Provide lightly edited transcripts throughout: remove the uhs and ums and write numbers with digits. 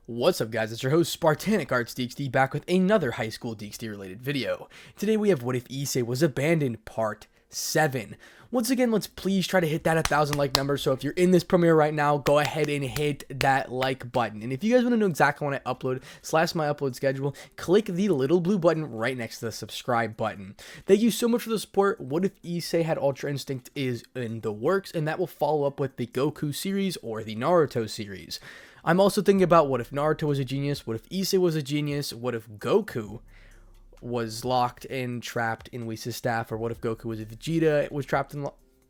What's up, guys? It's your host Spartanic Arts DxD back with another high school DxD related video. Today we have What If Issei Was Abandoned Part 7. Once again, let's please try to hit that 1,000 like number. So if you're in this premiere right now, go ahead and hit that like button. And if you guys want to know exactly when I upload / my upload schedule, click the little blue button right next to the subscribe button. Thank you so much for the support. What If Issei Had Ultra Instinct is in the works, and that will follow up with the Goku series or the Naruto series. I'm also thinking about what if Naruto was a genius, what if Issei was a genius, what if Goku was locked and trapped in Whis' staff, or what if Goku was a Vegeta,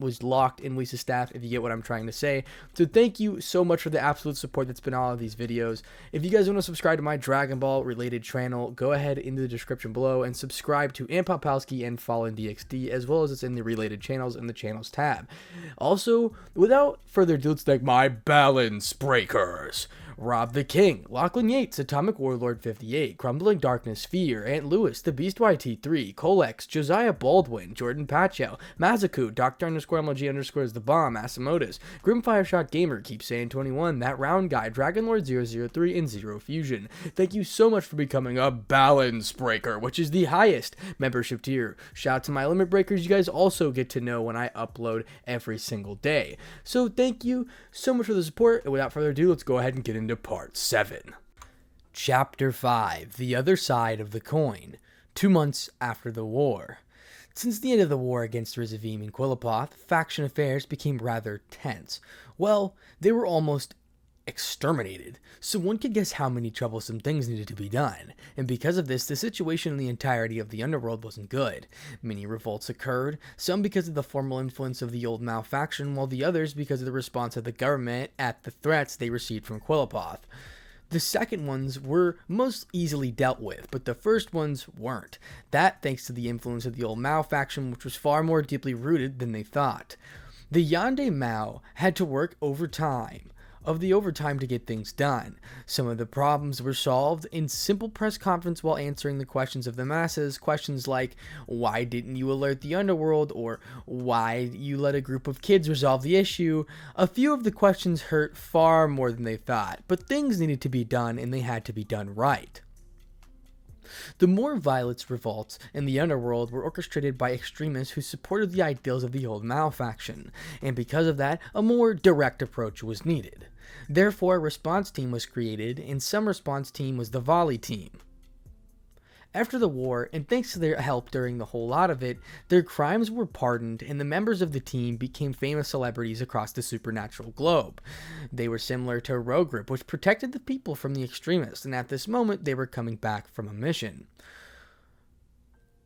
was locked in Whis' staff, if you get what I'm trying to say. So thank you so much for the absolute support that's been all of these videos. If you guys want to subscribe to my Dragon Ball related channel, go ahead into the description below and subscribe to Popowski and Fallen DxD, as well as it's in the related channels in the channels tab. Also, without further ado, let's thank my balance breakers. Rob the King, Lachlan Yates, Atomic Warlord 58, Crumbling Darkness, Fear, Aunt Lewis, The Beast YT3, Colex, Josiah Baldwin, Jordan Pacho, Mazaku, Dr. MLG _ The Bomb, Asimodus, Grimfire Shot Gamer, Keep Saying 21, That Round Guy, Dragonlord 003, and Zero Fusion. Thank you so much for becoming a balance breaker, which is the highest membership tier. Shout out to my limit breakers. You guys also get to know when I upload every single day. So thank you so much for the support, and without further ado, let's go ahead and get into Part 7. Chapter 5, The Other Side of the Coin. 2 months after the war. Since the end of the war against Rizavim and Quillipoth, faction affairs became rather tense. Well, they were almost exterminated, so one could guess how many troublesome things needed to be done, and because of this, the situation in the entirety of the underworld wasn't good. Many revolts occurred, some because of the formal influence of the old Mao faction, while the others because of the response of the government at the threats they received from Quillipoth. The second ones were most easily dealt with, but the first ones weren't. That thanks to the influence of the old Mao faction, which was far more deeply rooted than they thought. The Yonde Mao had to work overtime to get things done. Some of the problems were solved in simple press conference while answering the questions of the masses. Questions like, why didn't you alert the underworld? Or why you let a group of kids resolve the issue? A few of the questions hurt far more than they thought, but things needed to be done and they had to be done right. The more violent revolts in the underworld were orchestrated by extremists who supported the ideals of the old Mao faction, and because of that, a more direct approach was needed. Therefore, a response team was created, and some response team was the volley team. After the war, and thanks to their help during the whole lot of it, their crimes were pardoned and the members of the team became famous celebrities across the supernatural globe. They were similar to a rogue group which protected the people from the extremists, and at this moment they were coming back from a mission.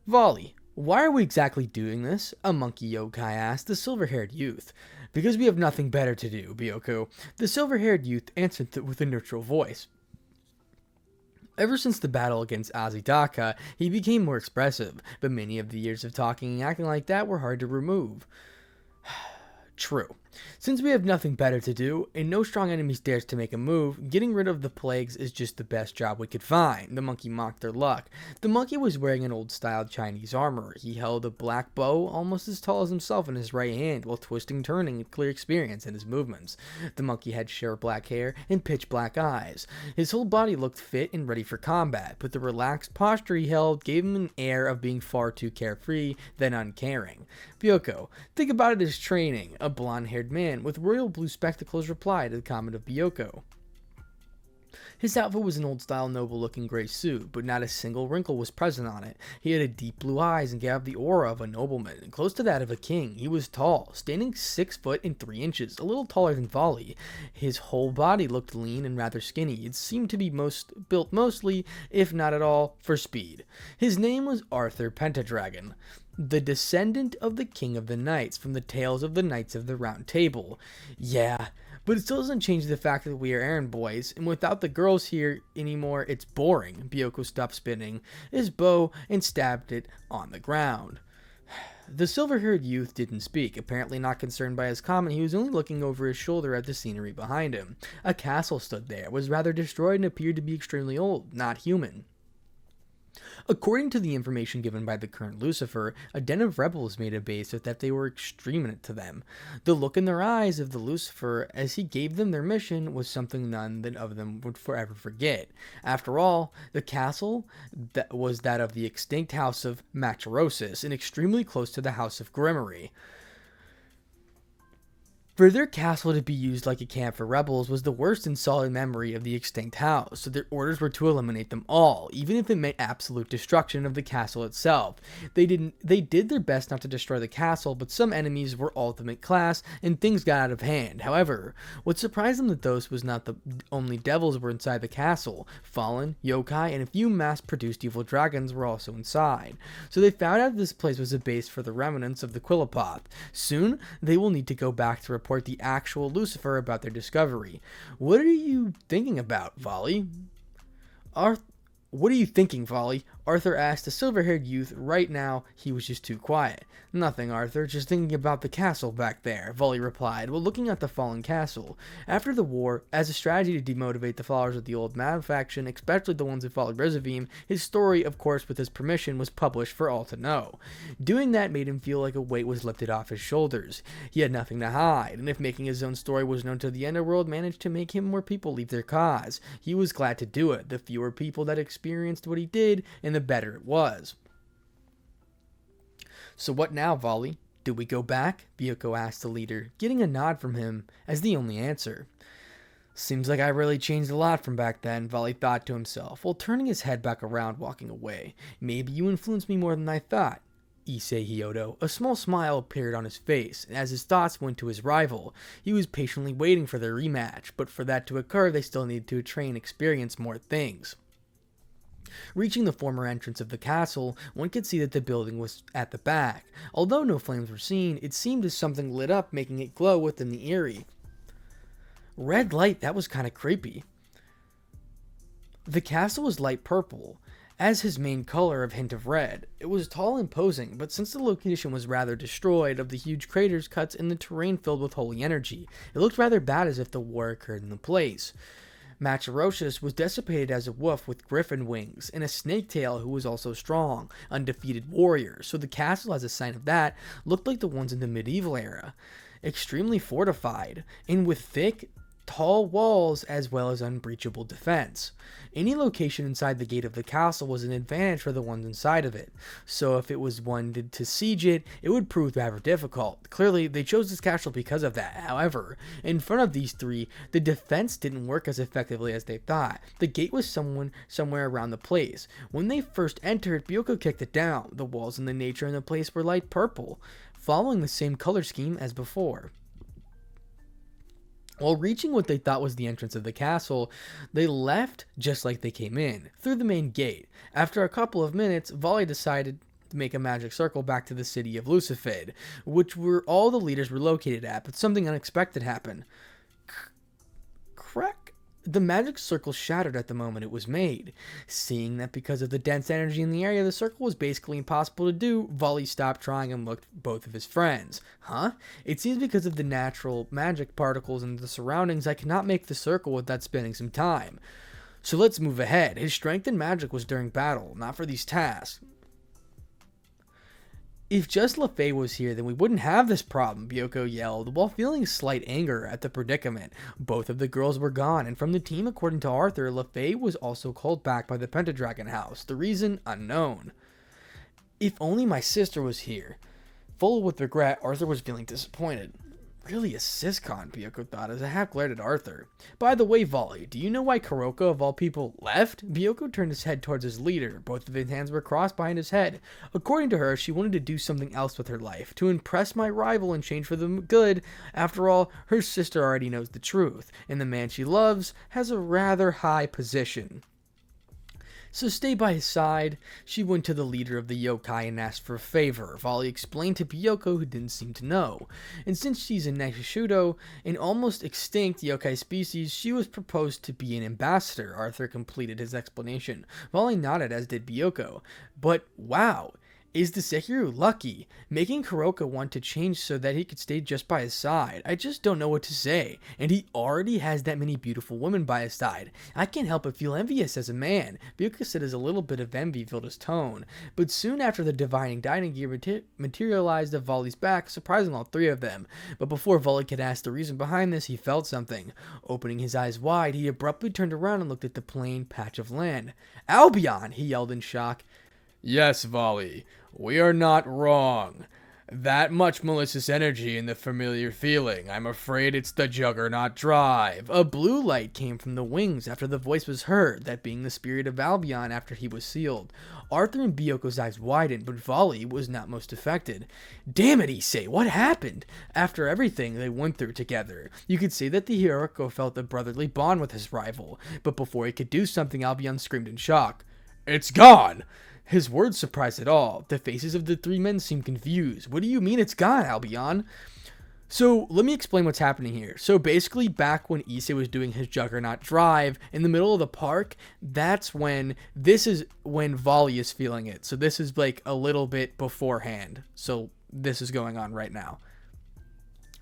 Volley. Why are we exactly doing this? A monkey yokai asked the silver-haired youth. Because we have nothing better to do, Byoko. The silver-haired youth answered with a neutral voice. Ever since the battle against Azidaka, he became more expressive, but many of the years of talking and acting like that were hard to remove. True. Since we have nothing better to do, and no strong enemies dares to make a move, getting rid of the plagues is just the best job we could find. The monkey mocked their luck. The monkey was wearing an old-style Chinese armor. He held a black bow, almost as tall as himself, in his right hand, while twisting, turning, with clear experience in his movements. The monkey had sheer black hair and pitch-black eyes. His whole body looked fit and ready for combat, but the relaxed posture he held gave him an air of being far too carefree than uncaring. Byoko, think about it as training. A blonde-haired man with royal blue spectacles replied to the comment of Byoko. His outfit was an old-style, noble-looking gray suit, but not a single wrinkle was present on it. He had deep blue eyes and gave the aura of a nobleman, and close to that of a king. He was tall, standing 6 foot and 3 inches, a little taller than Volley. His whole body looked lean and rather skinny. It seemed to be built mostly, if not at all, for speed. His name was Arthur Pentadragon, the descendant of the King of the Knights from the tales of the Knights of the Round Table. Yeah, but it still doesn't change the fact that we are errand boys, and without the girls here anymore, it's boring. Byoko stopped spinning his bow and stabbed it on the ground. The silver-haired youth didn't speak, apparently not concerned by his comment. He was only looking over his shoulder at the scenery behind him. A castle stood there. It was rather destroyed and appeared to be extremely old, not human. According to the information given by the current Lucifer, a den of rebels made a base that they were extreme to them. The look in their eyes of the Lucifer as he gave them their mission was something none of them would forever forget. After all, the castle that was that of the extinct house of Macharosis and extremely close to the house of Grimmery. For their castle to be used like a camp for rebels was the worst in solid memory of the extinct house, so their orders were to eliminate them all, even if it meant absolute destruction of the castle itself. They did their best not to destroy the castle, but some enemies were ultimate class, and things got out of hand. However, what surprised them the most was not the only devils were inside the castle. Fallen, yokai, and a few mass-produced evil dragons were also inside. So they found out this place was a base for the remnants of the Quillipoth. Soon, they will need to go back to report the actual Lucifer about their discovery. What are you thinking about, Volley? What are you thinking, Volley? Arthur asked the silver-haired youth. Right now, he was just too quiet. Nothing, Arthur, just thinking about the castle back there, Volley replied, while looking at the fallen castle. After the war, as a strategy to demotivate the followers of the old Mad faction, especially the ones who followed Rizavim, his story, of course with his permission, was published for all to know. Doing that made him feel like a weight was lifted off his shoulders. He had nothing to hide, and if making his own story was known to the underworld managed to make him more people leave their cause, he was glad to do it. The fewer people that experienced what he did, and the better it was. So what now, Volley? Do we go back? Byoko asked the leader, getting a nod from him as the only answer. Seems like I really changed a lot from back then, Volley thought to himself, while turning his head back around, walking away. Maybe you influenced me more than I thought. Issei Hyodo. A small smile appeared on his face, and as his thoughts went to his rival, he was patiently waiting for their rematch, but for that to occur, they still needed to train and experience more things. Reaching the former entrance of the castle, one could see that the building was at the back. Although no flames were seen, it seemed as something lit up, making it glow within the eyrie. Red light, that was kind of creepy. The castle was light purple, as his main color of hint of red. It was tall and imposing, but since the location was rather destroyed of the huge craters cuts in the terrain filled with holy energy, it looked rather bad as if the war occurred in the place. Macharosis was dissipated as a wolf with griffin wings, and a snake tail who was also strong, undefeated warrior, so the castle, as a sign of that, looked like the ones in the medieval era. Extremely fortified, and with thick, tall walls as well as unbreachable defense. Any location inside the gate of the castle was an advantage for the ones inside of it, so if it was wanted to siege it, it would prove rather difficult. Clearly, they chose this castle because of that. However, in front of these three, the defense didn't work as effectively as they thought. The gate was somewhere around the place. When they first entered, Byoko kicked it down. The walls and the nature in the place were light purple, following the same color scheme as before. While reaching what they thought was the entrance of the castle, they left just like they came in, through the main gate. After a couple of minutes, Volley decided to make a magic circle back to the city of Lucifid, which were all the leaders were located at, but something unexpected happened. Crack! The magic circle shattered at the moment it was made. Seeing that because of the dense energy in the area, the circle was basically impossible to do, Volley stopped trying and looked at both of his friends. Huh? It seems because of the natural magic particles in the surroundings, I cannot make the circle without spending some time. So let's move ahead. His strength in magic was during battle, not for these tasks. If just LaFay was here, then we wouldn't have this problem, Byoko yelled, while feeling slight anger at the predicament. Both of the girls were gone, and from the team, according to Arthur, LaFay was also called back by the Pentadragon House. The reason, unknown. If only my sister was here. Full with regret, Arthur was feeling disappointed. Really a syscon, Byoko thought as a half glared at Arthur. By the way, Volley, do you know why Kuroko, of all people, left? Byoko turned his head towards his leader. Both of his hands were crossed behind his head. According to her, she wanted to do something else with her life, to impress my rival and change for the good. After all, her sister already knows the truth, and the man she loves has a rather high position. So stay by his side. She went to the leader of the yokai and asked for a favor. Volley explained to Byoko, who didn't seem to know. And since she's a Neshishudo, an almost extinct yokai species, she was proposed to be an ambassador. Arthur completed his explanation. Volley nodded, as did Byoko. But wow, Is the Sekiru lucky, making Kuroka want to change so that he could stay just by his side? I just don't know what to say, and he already has that many beautiful women by his side. I can't help but feel envious as a man. Byakuya said as a little bit of envy filled his tone, but soon after the divining dining gear materialized at Volley's back, surprising all three of them. But before Volley could ask the reason behind this, he felt something. Opening his eyes wide, he abruptly turned around and looked at the plain patch of land. "Albion!" he yelled in shock. Yes, Volley, we are not wrong. That much malicious energy in the familiar feeling. I'm afraid it's the Juggernaut drive. A blue light came from the wings after the voice was heard, that being the spirit of Albion after he was sealed. Arthur and Byoko's eyes widened, but Volley was not most affected. "Damn it, Issei, what happened?" After everything they went through together, you could see that the Hiroko felt a brotherly bond with his rival, but before he could do something, Albion screamed in shock. It's gone! His words surprised it all. The faces of the three men seemed confused. "What do you mean it's gone, Albion?" So, let me explain what's happening here. So, basically, back when Issei was doing his Juggernaut drive in the middle of the park, this is when Volley is feeling it. So, this is like a little bit beforehand. So, this is going on right now.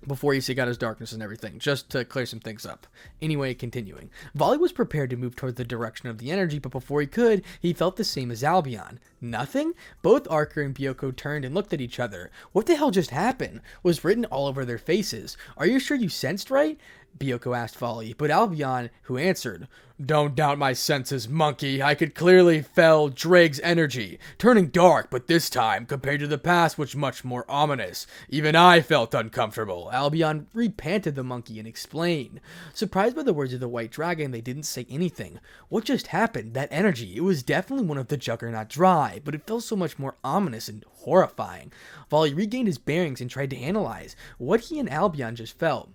Before Issei got his darkness and everything, just to clear some things up. Anyway, continuing. Volley was prepared to move towards the direction of the energy, but before he could, he felt the same as Albion. Nothing? Both Arthur and Byoko turned and looked at each other. What the hell just happened? Was written all over their faces. "Are you sure you sensed right?" Byoko asked Volley, but Albion, who answered, "Don't doubt my senses, monkey. I could clearly feel Drake's energy, turning dark, but this time, compared to the past, was much more ominous. Even I felt uncomfortable." Albion repanted the monkey and explained. Surprised by the words of the white dragon, they didn't say anything. What just happened? That energy, it was definitely one of the Juggernaut drive, but it felt so much more ominous and horrifying. Volley regained his bearings and tried to analyze what he and Albion just felt.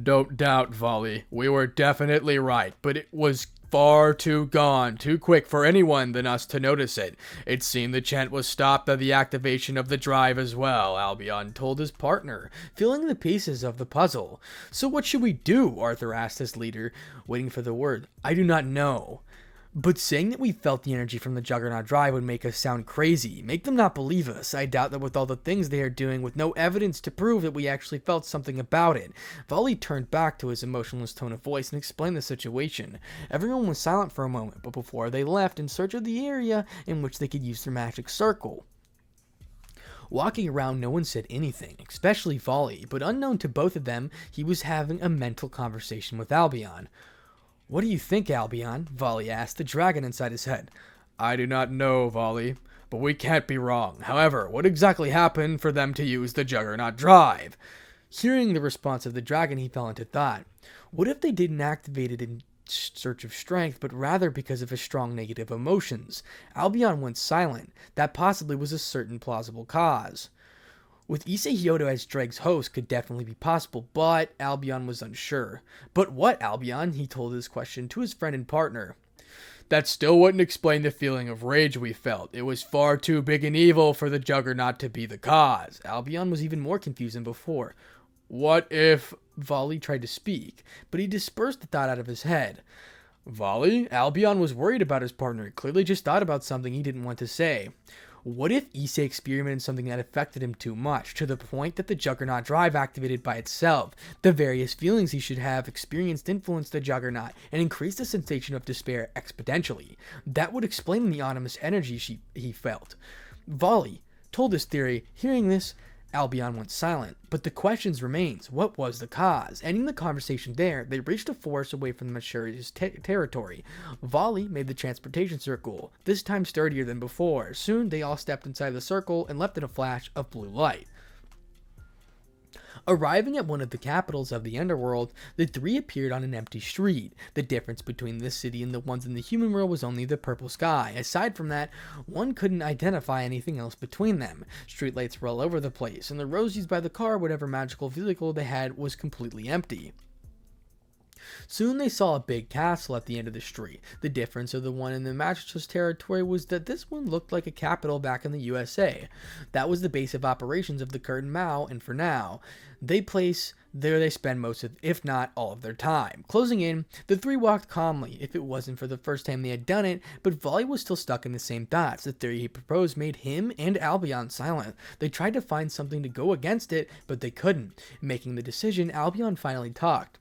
"Don't doubt, Volley. We were definitely right, but it was far too gone, too quick for anyone than us to notice it. It seemed the chant was stopped at the activation of the drive as well," Albion told his partner, filling the pieces of the puzzle. "So what should we do?" Arthur asked his leader, waiting for the word. "I do not know. But saying that we felt the energy from the Juggernaut drive would make us sound crazy, make them not believe us. I doubt that with all the things they are doing with no evidence to prove that we actually felt something about it." Volley turned back to his emotionless tone of voice and explained the situation. Everyone was silent for a moment, but before they left in search of the area in which they could use their magic circle. Walking around, no one said anything, especially Volley, but unknown to both of them, he was having a mental conversation with Albion. "What do you think, Albion?" Volley asked, the dragon inside his head. "I do not know, Volley, but we can't be wrong. However, what exactly happened for them to use the Juggernaut drive?" Hearing the response of the dragon, he fell into thought. What if they didn't activate it in search of strength, but rather because of his strong negative emotions? Albion went silent. That possibly was a certain plausible cause. With Issei Hyodo as Drake's host could definitely be possible, but Albion was unsure. "But what, Albion?" he told his question to his friend and partner. "That still wouldn't explain the feeling of rage we felt. It was far too big an evil for the Juggernaut to be the cause." Albion was even more confused than before. "What if—" Volley tried to speak, but he dispersed the thought out of his head. "Volley?" Albion was worried about his partner. He clearly just thought about something he didn't want to say. What if Issei experimented something that affected him too much, to the point that the Juggernaut drive activated by itself? The various feelings he should have experienced influenced the Juggernaut and increased the sensation of despair exponentially. That would explain the ominous energy he felt. Volley told his theory. Hearing this, Albion went silent, but the questions remains. What was the cause? Ending the conversation there, they reached a forest away from the mysterious territory. Volley made the transportation circle, this time sturdier than before. Soon, they all stepped inside the circle and left in a flash of blue light. Arriving at one of the capitals of the underworld, the three appeared on an empty street. The difference between this city and the ones in the human world was only the purple sky. Aside from that, one couldn't identify anything else between them. Streetlights were all over the place, and the roads used by the car, whatever magical vehicle they had, was completely empty. Soon they saw a big castle at the end of the street. The difference of the one in the mattressless territory was that this one looked like a capital back in the USA. That was the base of operations of the Curtain Mao, and for now, they spend most of, if not all of their time. Closing in, the three walked calmly, if it wasn't for the first time they had done it, but Volley was still stuck in the same thoughts. The theory he proposed made him and Albion silent. They tried to find something to go against it, but they couldn't. Making the decision, Albion finally talked.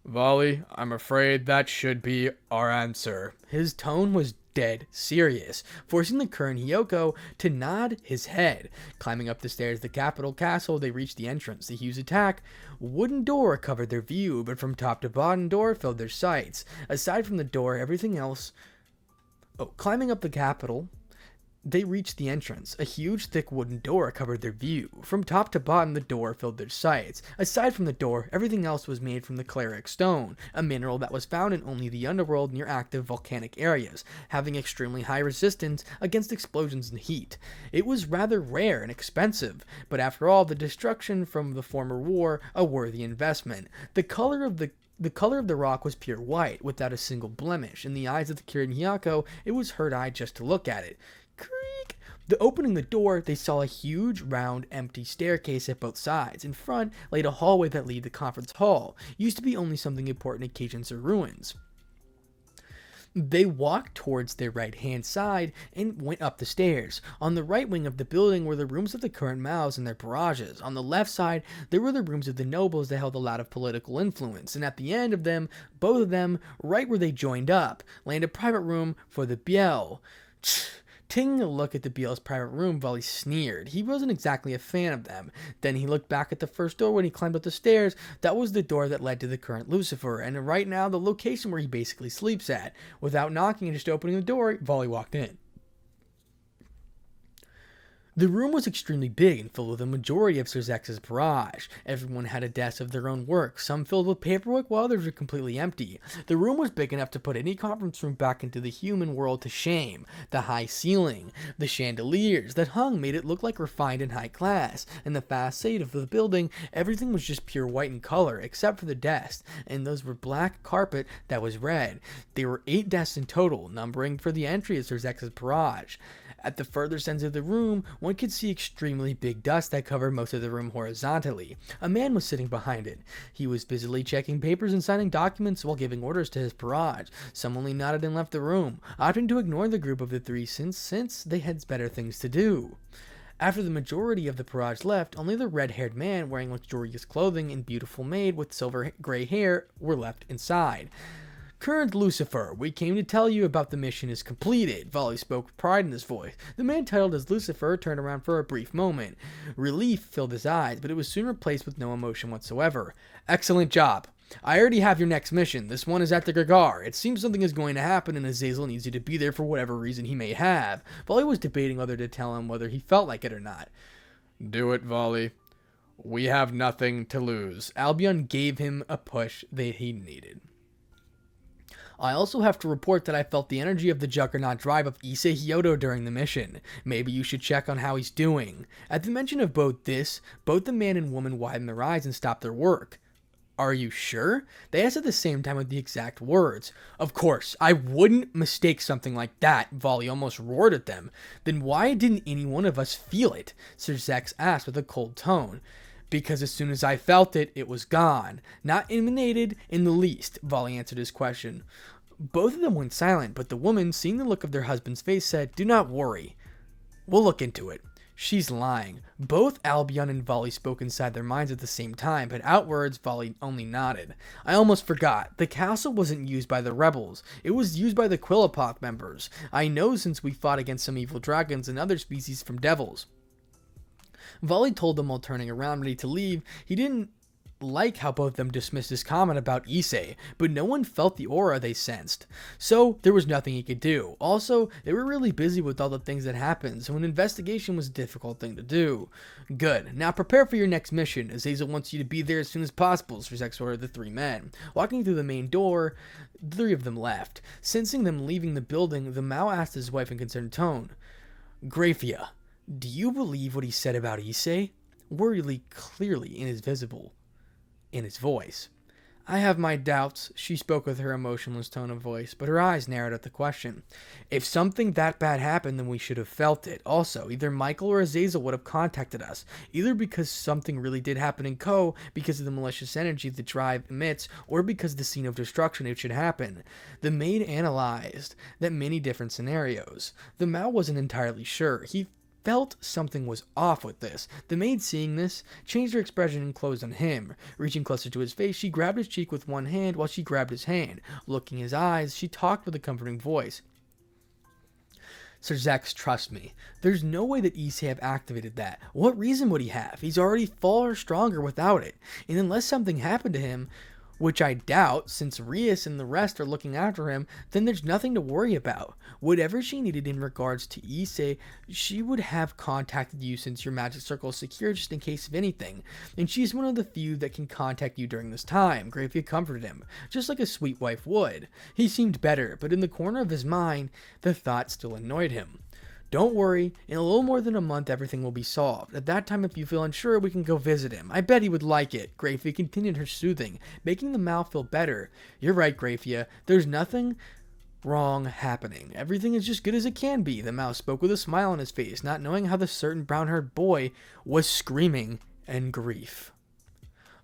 Volley, I'm afraid that should be our answer. His tone was dead serious, forcing the current Hiyoko to nod his head. Climbing up the stairs of the capital castle, they reached the entrance. The huge attack wooden door covered their view, but from top to bottom door filled their sights. Aside from the door, everything else... climbing up the capital... They reached the entrance. A huge, thick wooden door covered their view. From top to bottom, the door filled their sights. Aside from the door, everything else was made from the cleric stone, a mineral that was found in only the underworld near active volcanic areas, having extremely high resistance against explosions and heat. It was rather rare and expensive, but after all, the destruction from the former war, a worthy investment. The color of the rock was pure white, without a single blemish. In the eyes of the Kirin Hiyoko, it was hurt-eyed just to look at it. Creak! Opening the door, they saw a huge, round, empty staircase at both sides. In front laid a hallway that led to the conference hall. Used to be only something important occasions or ruins. They walked towards their right-hand side and went up the stairs. On the right wing of the building were the rooms of the current Maos and their barrages. On the left side, there were the rooms of the nobles that held a lot of political influence. And at the end of them, both of them, right where they joined up, lay a private room for the Biel. Taking a look at the Biel's private room, Volley sneered. He wasn't exactly a fan of them. Then he looked back at the first door when he climbed up the stairs. That was the door that led to the current Lucifer, and right now the location where he basically sleeps at. Without knocking and just opening the door, Volley walked in. The room was extremely big and filled with a majority of Trihexia's barrage. Everyone had a desk of their own work, some filled with paperwork while others were completely empty. The room was big enough to put any conference room back into the human world to shame. The high ceiling, the chandeliers that hung made it look like refined and high class. In the facade of the building, everything was just pure white in color, except for the desks, and those were black carpet that was red. There were 8 desks in total, numbering for the entry of Trihexia's barrage. At the further ends of the room, one could see extremely big dust that covered most of the room horizontally. A man was sitting behind it. He was busily checking papers and signing documents while giving orders to his barrage. Some only nodded and left the room, opting to ignore the group of the three since they had better things to do. After the majority of the barrage left, only the red-haired man wearing luxurious clothing and beautiful maid with silver gray hair were left inside. Current Lucifer, we came to tell you about the mission is completed. Volley spoke with pride in his voice. The man titled as Lucifer turned around for a brief moment. Relief filled his eyes, but it was soon replaced with no emotion whatsoever. Excellent job. I already have your next mission. This one is at the Gagar. It seems something is going to happen and Azazel needs you to be there for whatever reason he may have. Volley was debating whether to tell him whether he felt like it or not. Do it, Volley. We have nothing to lose. Albion gave him a push that he needed. I also have to report that I felt the energy of the Juggernaut drive of Issei Hyodo during the mission. Maybe you should check on how he's doing. At the mention of both the man and woman widened their eyes and stopped their work. Are you sure? They asked at the same time with the exact words. Of course, I wouldn't mistake something like that, Volley almost roared at them. Then why didn't any one of us feel it? Sir Zex asked with a cold tone. Because as soon as I felt it, it was gone. Not emanated in the least, Volley answered his question. Both of them went silent, but the woman, seeing the look of their husband's face, said, Do not worry. We'll look into it. She's lying. Both Albion and Volley spoke inside their minds at the same time, but outwards, Volley only nodded. I almost forgot. The castle wasn't used by the rebels. It was used by the Quillipoth members. I know since we fought against some evil dragons and other species from devils. Volley told them while turning around ready to leave. He didn't like how both of them dismissed his comment about Issei, but no one felt the aura they sensed. So there was nothing he could do. Also, they were really busy with all the things that happened, so an investigation was a difficult thing to do. Good. Now prepare for your next mission. Azazel wants you to be there as soon as possible, Trihexa ordered the 3 men. Walking through the main door, the 3 of them left. Sensing them leaving the building, the Mao asked his wife in concerned tone, Graphia, do you believe what he said about Issei? Worry clearly in his voice. I have my doubts, she spoke with her emotionless tone of voice, but her eyes narrowed at the question. If something that bad happened, then we should have felt it. Also, either Michael or Azazel would have contacted us, either because something really did happen in Co, because of the malicious energy the drive emits, or because the scene of destruction it should happen. The maid analyzed that many different scenarios. The Mao wasn't entirely sure. He felt something was off with this. The maid, seeing this, changed her expression and closed on him. Reaching closer to his face, she grabbed his cheek with one hand while she grabbed his hand. Looking in his eyes, she talked with a comforting voice. Sir Zex, trust me. There's no way that Issei have activated that. What reason would he have? He's already far stronger without it. And unless something happened to him, which I doubt, since Rias and the rest are looking after him, then there's nothing to worry about. Whatever she needed in regards to Issei, she would have contacted you since your magic circle is secure just in case of anything. And she's one of the few that can contact you during this time. Grafia comforted him, just like a sweet wife would. He seemed better, but in the corner of his mind, the thought still annoyed him. Don't worry, in a little more than a month everything will be solved. At that time, if you feel unsure, we can go visit him. I bet he would like it. Grafia continued her soothing, making the Mao feel better. You're right, Grafia. There's nothing wrong happening. Everything is just good as it can be. The Mao spoke with a smile on his face, not knowing how the certain brown-haired boy was screaming in grief.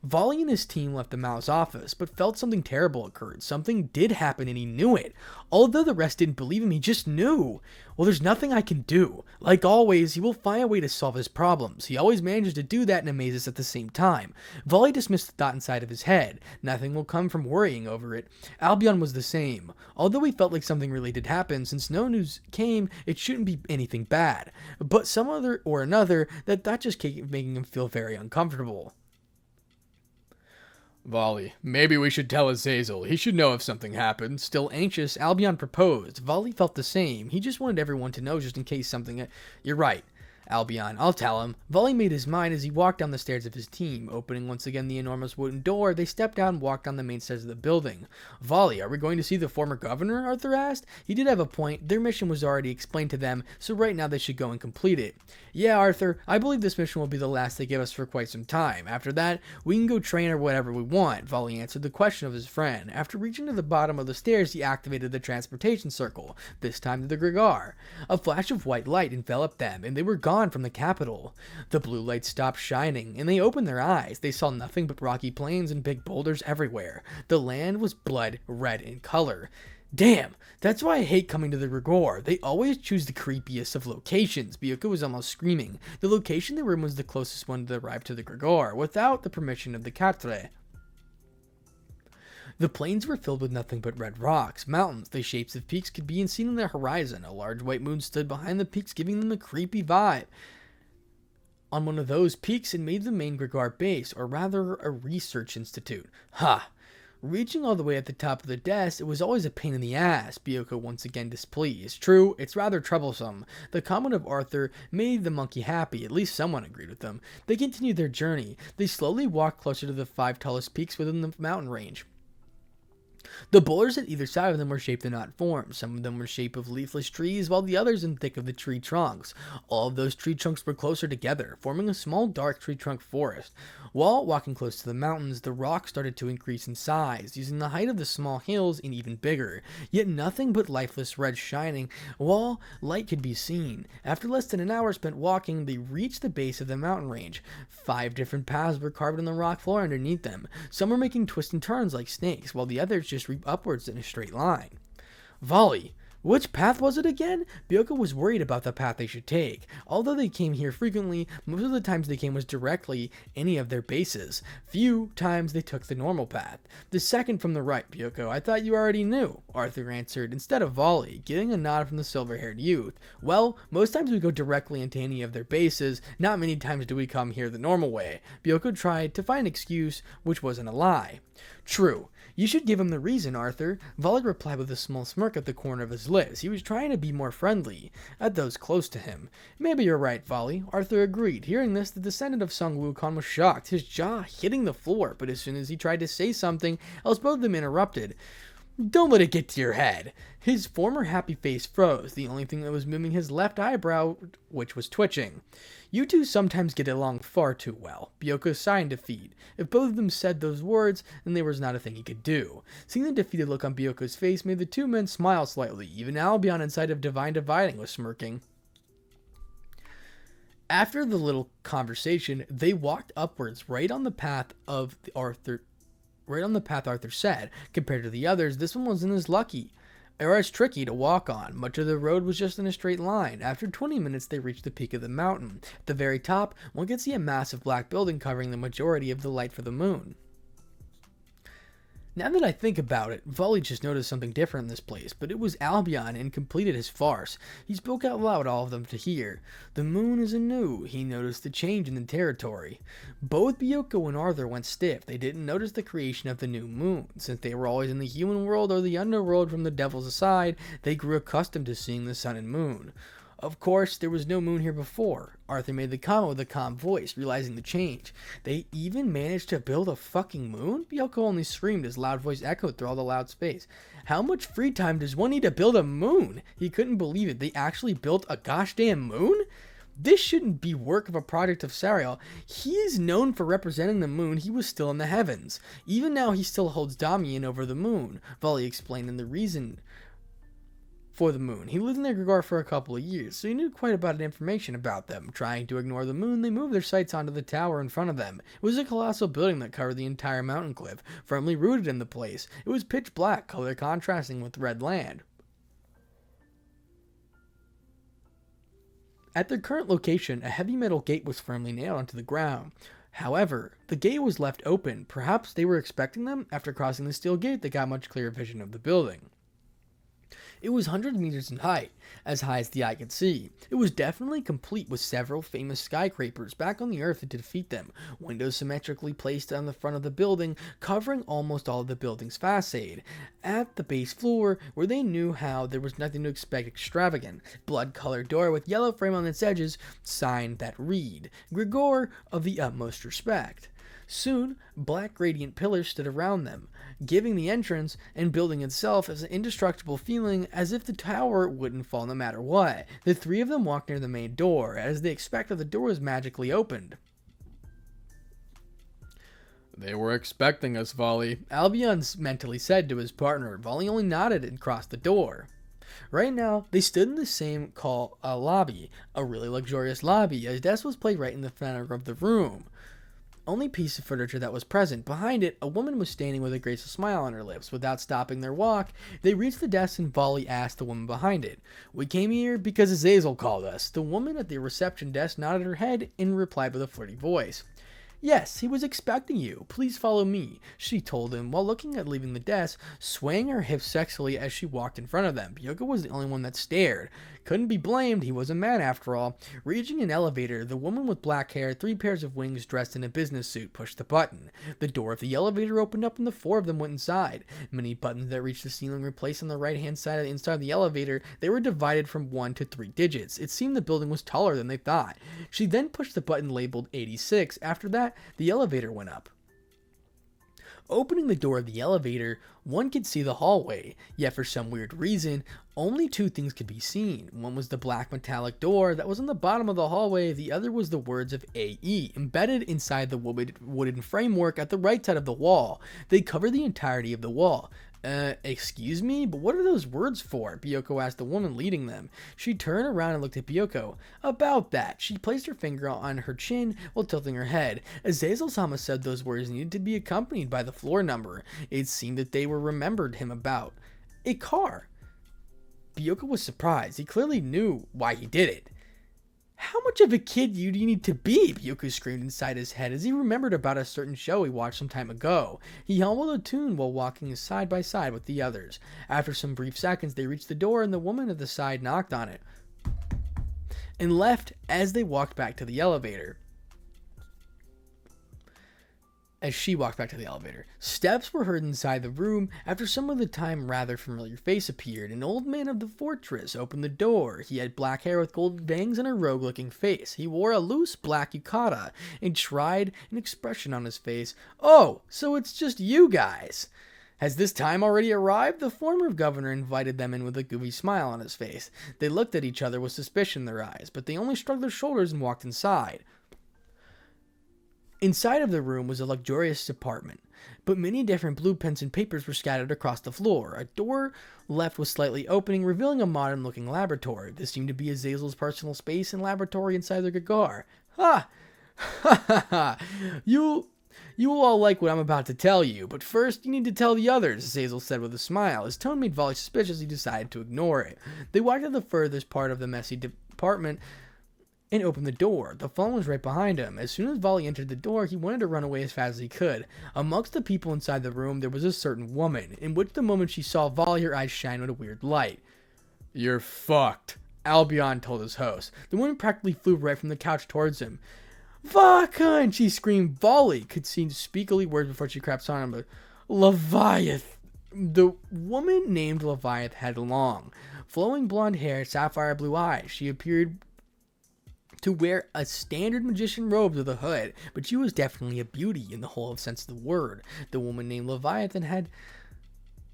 Volley and his team left the Mao's office, but felt something terrible occurred. Something did happen and he knew it. Although the rest didn't believe him, he just knew. Well, there's nothing I can do. Like always, he will find a way to solve his problems. He always manages to do that and amazes at the same time. Volley dismissed the thought inside of his head. Nothing will come from worrying over it. Albion was the same. Although he felt like something really did happen, since no news came, it shouldn't be anything bad. But some other or another, that just kept making him feel very uncomfortable. Volley, maybe we should tell Azazel. He should know if something happened. Still anxious, Albion proposed. Volley felt the same. He just wanted everyone to know just in case something... You're right, Albion. I'll tell him. Volley made his mind as he walked down the stairs of his team. Opening once again the enormous wooden door, they stepped down and walked down the main stairs of the building. Volley, are we going to see the former governor? Arthur asked. He did have a point. Their mission was already explained to them, so right now they should go and complete it. Yeah, Arthur, I believe this mission will be the last they give us for quite some time. After that, we can go train or whatever we want, Volley answered the question of his friend. After reaching to the bottom of the stairs, he activated the transportation circle, this time to the Gregor. A flash of white light enveloped them, and they were gone from the capital. The blue light stopped shining, and they opened their eyes. They saw nothing but rocky plains and big boulders everywhere. The land was blood red in color. Damn, that's why I hate coming to the Gregor. They always choose the creepiest of locations. Byakuya was almost screaming. The location they were in was the closest one to arrive to the Gregor, without the permission of the Quatre. The plains were filled with nothing but red rocks, mountains. The shapes of peaks could be seen on the horizon. A large white moon stood behind the peaks, giving them a creepy vibe. On one of those peaks, it made the main Gregor base, or rather a research institute. Ha! Reaching all the way at the top of the desk, it was always a pain in the ass, Byakuya once again displeased. True, it's rather troublesome. The comment of Arthur made the monkey happy, at least someone agreed with them. They continued their journey. They slowly walked closer to the 5 tallest peaks within the mountain range. The boulders at either side of them were shaped in odd forms. Some of them were shaped of leafless trees, while the others in thick of the tree trunks. All of those tree trunks were closer together, forming a small dark tree trunk forest. While walking close to the mountains, the rocks started to increase in size, using the height of the small hills and even bigger. Yet nothing but lifeless red shining, while light could be seen. After less than an hour spent walking, they reached the base of the mountain range. 5 different paths were carved in the rock floor underneath them. Some were making twists and turns like snakes, while the others just reaped upwards in a straight line. Volley, which path was it again? Byakuya was worried about the path they should take. Although they came here frequently, most of the times they came was directly any of their bases. Few times they took the normal path. The second from the right, Byakuya. I thought you already knew, Arthur answered, instead of Volley, getting a nod from the silver-haired youth. Well, most times we go directly into any of their bases. Not many times do we come here the normal way. Byakuya tried to find an excuse, which wasn't a lie. True. You should give him the reason, Arthur. Volley replied with a small smirk at the corner of his lips. He was trying to be more friendly at those close to him. Maybe you're right, Volley. Arthur agreed. Hearing this, the descendant of Sung Wukong was shocked, his jaw hitting the floor, but as soon as he tried to say something else, both of them interrupted. Don't let it get to your head. His former happy face froze, the only thing that was moving his left eyebrow, which was twitching. You two sometimes get along far too well. Byoko sighed in defeat. If both of them said those words, then there was not a thing he could do. Seeing the defeated look on Byoko's face made the two men smile slightly. Even Albion, inside of Divine Dividing, was smirking. After the little conversation, they walked upwards right on the path Arthur said. Compared to the others, this one wasn't as lucky or as tricky to walk on. Much of the road was just in a straight line. After 20 minutes, they reached the peak of the mountain. At the very top, one could see a massive black building covering the majority of the light for the moon. Now that I think about it, Volley just noticed something different in this place, but it was Albion and completed his farce. He spoke out loud, all of them to hear. The moon is anew. He noticed the change in the territory. Both Byoko and Arthur went stiff. They didn't notice the creation of the new moon. Since they were always in the human world or the underworld from the devil's side, they grew accustomed to seeing the sun and moon. Of course, there was no moon here before. Arthur made the comment with a calm voice, realizing the change. They even managed to build a fucking moon? Byoko only screamed as loud voice echoed through all the loud space. How much free time does one need to build a moon? He couldn't believe it. They actually built a gosh damn moon? This shouldn't be work of a project of Sariel. He is known for representing the moon. He was still in the heavens. Even now, he still holds dominion over the moon. Volley explained, and the reason for the moon. He lived in their Gregor for a couple of years, so he knew quite a bit of information about them. Trying to ignore the moon, they moved their sights onto the tower in front of them. It was a colossal building that covered the entire mountain cliff, firmly rooted in the place. It was pitch black, color contrasting with red land. At their current location, a heavy metal gate was firmly nailed onto the ground. However, the gate was left open. Perhaps they were expecting them. After crossing the steel gate, they got much clearer vision of the building. It was hundreds of meters in height, as high as the eye could see. It was definitely complete with several famous skyscrapers back on the earth to defeat them, windows symmetrically placed on the front of the building, covering almost all of the building's facade. At the base floor, where they knew how there was nothing to expect extravagant, blood-colored door with yellow frame on its edges, signed that read, Gregor of the utmost respect. Soon, black radiant pillars stood around them, giving the entrance and building itself as an indestructible feeling, as if the tower wouldn't fall no matter what. The three of them walked near the main door. As they expected, the door was magically opened. They were expecting us, Volley. Albion mentally said to his partner. Volley only nodded and crossed the door. Right now, they stood in the same lobby, a really luxurious lobby. A desk was placed right in the center of the room. Only piece of furniture that was present. Behind it, a woman was standing with a graceful smile on her lips. Without stopping their walk, they reached the desk and Volley asked the woman behind it, "We came here because Azazel called us." The woman at the reception desk nodded her head and replied with a flirty voice. "Yes, he was expecting you. Please follow me," she told him while looking at leaving the desk, swaying her hips sexually as she walked in front of them. Byoko was the only one that stared. Couldn't be blamed, he was a man after all. Reaching an elevator, the woman with black hair, 3 pairs of wings dressed in a business suit, pushed the button. The door of the elevator opened up and the 4 of them went inside. Many buttons that reached the ceiling were placed on the right-hand side of the inside of the elevator. They were divided from 1 to 3 digits. It seemed the building was taller than they thought. She then pushed the button labeled 86. After that, the elevator went up. Opening the door of the elevator, one could see the hallway, yet for some weird reason, only 2 things could be seen. One was the black metallic door that was on the bottom of the hallway, the other was the words of AE, embedded inside the wooden framework at the right side of the wall. They covered the entirety of the wall. Excuse me, but what are those words for?" Byoko asked the woman leading them. She turned around and looked at Byoko. "About that." She placed her finger on her chin while tilting her head. Azazel-sama said those words needed to be accompanied by the floor number. It seemed that they were remembered him about a car. Byoko was surprised. He clearly knew why he did it. "How much of a kid do you need to be?" Byoko screamed inside his head as he remembered about a certain show he watched some time ago. He hummed a tune while walking side by side with the others. After some brief seconds, they reached the door and the woman at the side knocked on it and left as they walked back to the elevator. As she walked back to the elevator, steps were heard inside the room. After some of the time, rather familiar face appeared. An old man of the fortress opened the door. He had black hair with golden bangs and a rogue-looking face. He wore a loose black yukata and tried an expression on his face. "Oh, so it's just you guys. Has this time already arrived? The former governor invited them in with a goofy smile on his face. They looked at each other with suspicion in their eyes, but they only shrugged their shoulders and walked inside. Inside of the room was a luxurious apartment, but many different blue pens and papers were scattered across the floor. A door left was slightly opening, revealing a modern-looking laboratory. This seemed to be Azazel's personal space and laboratory inside the Gagar. Ha! Ha ha ha! You will all like what I'm about to tell you, but first you need to tell the others, Azazel said with a smile. His tone made Volley suspicious. He decided to ignore it. They walked to the furthest part of the messy apartment and opened the door. The phone was right behind him. As soon as Volley entered the door, he wanted to run away as fast as he could. Amongst the people inside the room, there was a certain woman, in which the moment she saw Volley, her eyes shined with a weird light. You're fucked, Albion told his host. The woman practically flew right from the couch towards him. Vacan! She screamed. Volley could seem to speak only words before she crapped on him, but Leviath. The woman named Leviath had long, flowing blonde hair, sapphire blue eyes. She appeared to wear a standard magician robe with a hood, but she was definitely a beauty in the whole sense of the word. The woman named Leviathan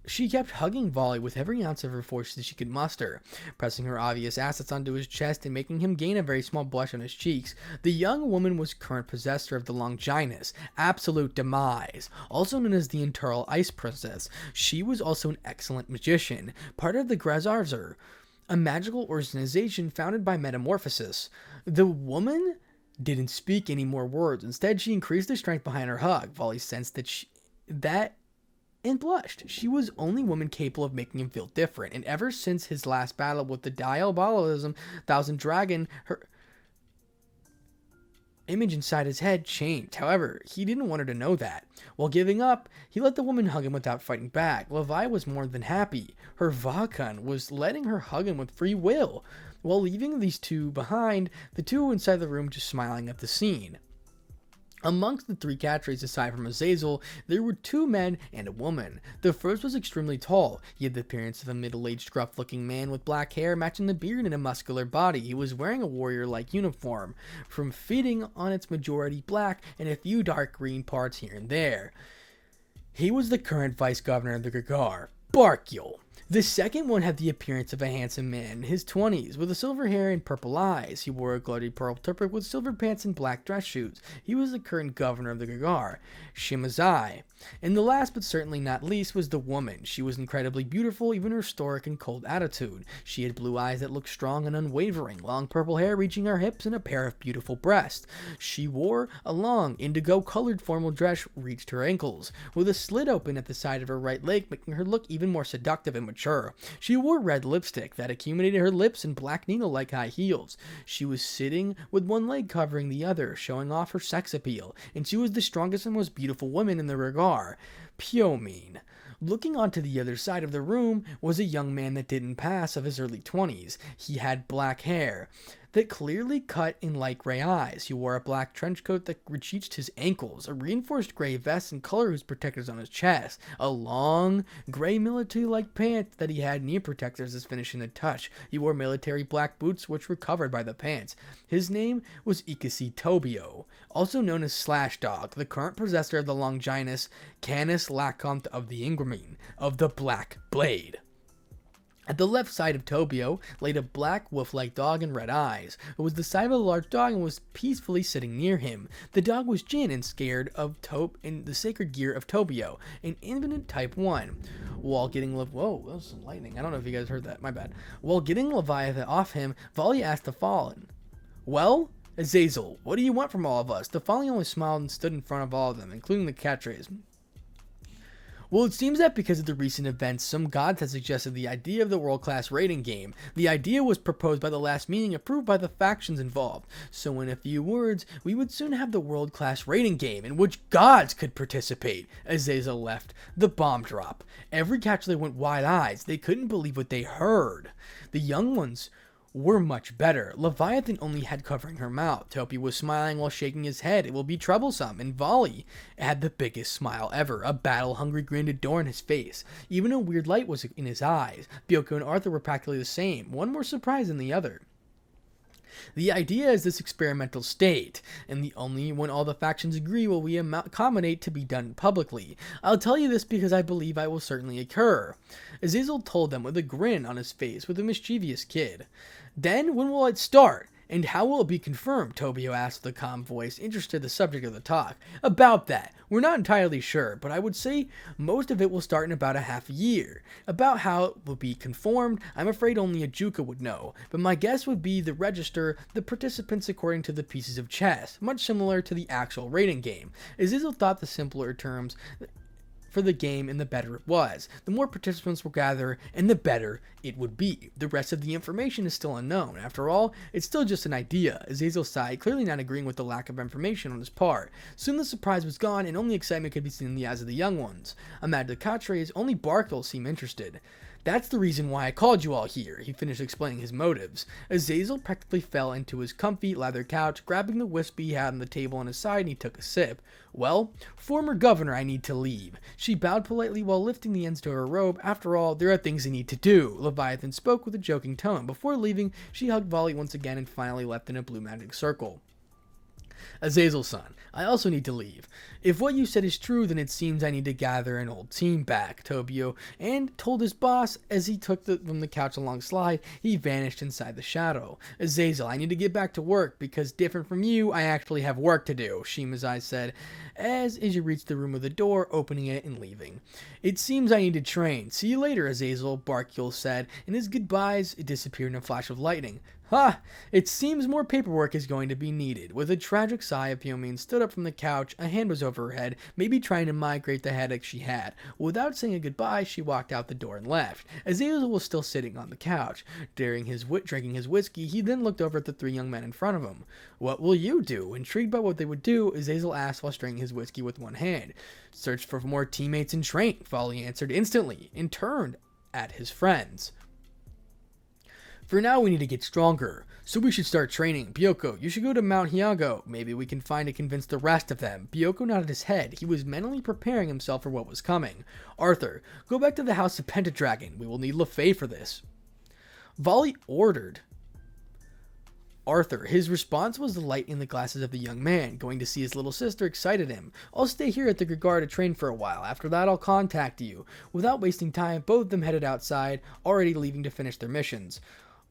she kept hugging Volley with every ounce of her force that she could muster, pressing her obvious assets onto his chest and making him gain a very small blush on his cheeks. The young woman was current possessor of the Longinus, Absolute Demise, also known as the Internal Ice Princess. She was also an excellent magician, part of the Grazarzer, a magical organization founded by Metamorphosis. The woman didn't speak any more words. Instead, she increased the strength behind her hug. Volley sensed and blushed. She was the only woman capable of making him feel different, and ever since his last battle with the Diabolism Thousand Dragon, her image inside his head changed. However, he didn't want her to know that. While giving up, he let the woman hug him without fighting back. Levi was more than happy. Her Vacan was letting her hug him with free will. While leaving these two behind, the two inside the room just smiling at the scene. Amongst the three catchphrases aside from Azazel, there were two men and a woman. The first was extremely tall. He had the appearance of a middle-aged, gruff-looking man with black hair matching the beard and a muscular body. He was wearing a warrior-like uniform, from fitting on its majority black and a few dark green parts here and there. He was the current vice governor of the Gagar, Barkyul. The second one had the appearance of a handsome man in his 20s, with silver hair and purple eyes. He wore a gaudy pearl turban with silver pants and black dress shoes. He was the current governor of the Gagar, Shimazai. And the last but certainly not least was the woman. She was incredibly beautiful, even her stoic and cold attitude. She had blue eyes that looked strong and unwavering, long purple hair reaching her hips, and a pair of beautiful breasts. She wore a long, indigo-colored formal dress reached her ankles, with a slit open at the side of her right leg, making her look even more seductive and mature. She wore red lipstick that accumulated her lips and black needle-like high heels. She was sitting with one leg covering the other, showing off her sex appeal, and she was the strongest and most beautiful woman in the Gagar. Pyomin. Looking onto the other side of the room was a young man that didn't pass of his early 20s. He had black hair that clearly cut in light gray eyes. He wore a black trench coat that reached his ankles, a reinforced gray vest and color whose protectors on his chest, a long gray military-like pants that he had knee protectors as finishing the touch. He wore military black boots which were covered by the pants. His name was Ikasi Tobio, also known as Slash Dog, the current possessor of the Longinus Canis Lacomte of the Ingramine, of the Black Blade. At the left side of Tobio laid a black wolf-like dog and red eyes. It was the size of a large dog and was peacefully sitting near him. The dog was Jin and scared of in the sacred gear of Tobio, an infinite type 1. While getting whoa, that was some lightning. I don't know if you guys heard that. My bad. While getting Leviathan off him, Volley asked the Fallen, "Well, Azazel, what do you want from all of us?" The Fallen only smiled and stood in front of all of them, including the catchphrase. Well, it seems that because of the recent events, some gods had suggested the idea of the world-class rating game. The idea was proposed by the last meeting, approved by the factions involved. So in a few words, we would soon have the world-class rating game, in which gods could participate. Azazel left. The bomb drop. Every catcher went wide-eyed. They couldn't believe what they heard. The young ones were much better. Leviathan only had covering her mouth. Topi was smiling while shaking his head. It will be troublesome. And Volley had the biggest smile ever. A battle-hungry grin adorned his face. Even a weird light was in his eyes. Byoko and Arthur were practically the same, one more surprised than the other. The idea is this experimental state, and the only when all the factions agree will we accommodate to be done publicly. I'll tell you this because I believe it will certainly occur. Azazel told them with a grin on his face with a mischievous kid. Then, when will it start? And how will it be confirmed? Tobio asked with a calm voice, interested in the subject of the talk. About that, we're not entirely sure, but I would say most of it will start in about a half a year. About how it will be conformed, I'm afraid only a Juka would know, but my guess would be the register the participants according to the pieces of chess, much similar to the actual rating game. Azazel thought the simpler terms for the game and the better it was. The more participants will gather and the better it would be. The rest of the information is still unknown. After all, it's still just an idea. Azazel sighed, clearly not agreeing with the lack of information on his part. Soon the surprise was gone and only excitement could be seen in the eyes of the young ones. Amid the catchphrase, only Barkville seemed interested. That's the reason why I called you all here, he finished explaining his motives. Azazel practically fell into his comfy leather couch, grabbing the whiskey he had on the table on his side, and he took a sip. Well, former governor, I need to leave. She bowed politely while lifting the ends to her robe. After all, there are things I need to do. Leviathan spoke with a joking tone. Before leaving, she hugged Volley once again and finally left in a blue magic circle. Azazel-san, I also need to leave. If what you said is true, then it seems I need to gather an old team back, Tobio, and told his boss as he took from the couch alongside, he vanished inside the shadow. Azazel, I need to get back to work, because different from you, I actually have work to do, Shimazai said, as you reached the room with the door, opening it and leaving. It seems I need to train. See you later, Azazel, Barkville said, and his goodbyes disappeared in a flash of lightning. Ha! It seems more paperwork is going to be needed. With a tragic sigh, Pyomin stood up from the couch. A hand was over her head, maybe trying to migrate the headache she had. Without saying a goodbye, she walked out the door and left. Azazel was still sitting on the couch, drinking his whiskey. He then looked over at the three young men in front of him. What will you do? Intrigued by what they would do, Azazel asked while straining his whiskey with one hand. Search for more teammates and train, Volley answered instantly, and turned at his friends. For now, we need to get stronger, so we should start training. Byoko, you should go to Mount Hyago. Maybe we can find to convince the rest of them. Byoko nodded his head. He was mentally preparing himself for what was coming. Arthur, go back to the House of Pentadragon. We will need LeFay for this. Volley ordered Arthur. His response was the light in the glasses of the young man. Going to see his little sister excited him. I'll stay here at the Greggar to train for a while. After that, I'll contact you. Without wasting time, both of them headed outside, already leaving to finish their missions.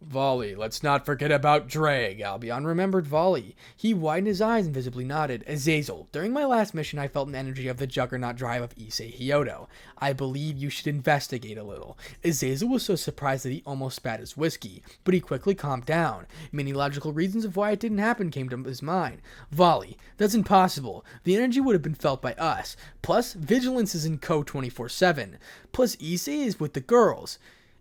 Volley, let's not forget about Drag. Albion remembered Volley. He widened his eyes and visibly nodded. Azazel, during my last mission, I felt an energy of the juggernaut drive of Issei Hyodo. I believe you should investigate a little. Azazel was so surprised that he almost spat his whiskey, but he quickly calmed down. Many logical reasons of why it didn't happen came to his mind. Volley, that's impossible. The energy would have been felt by us. Plus, vigilance is in code 24/7. Plus, Issei is with the girls.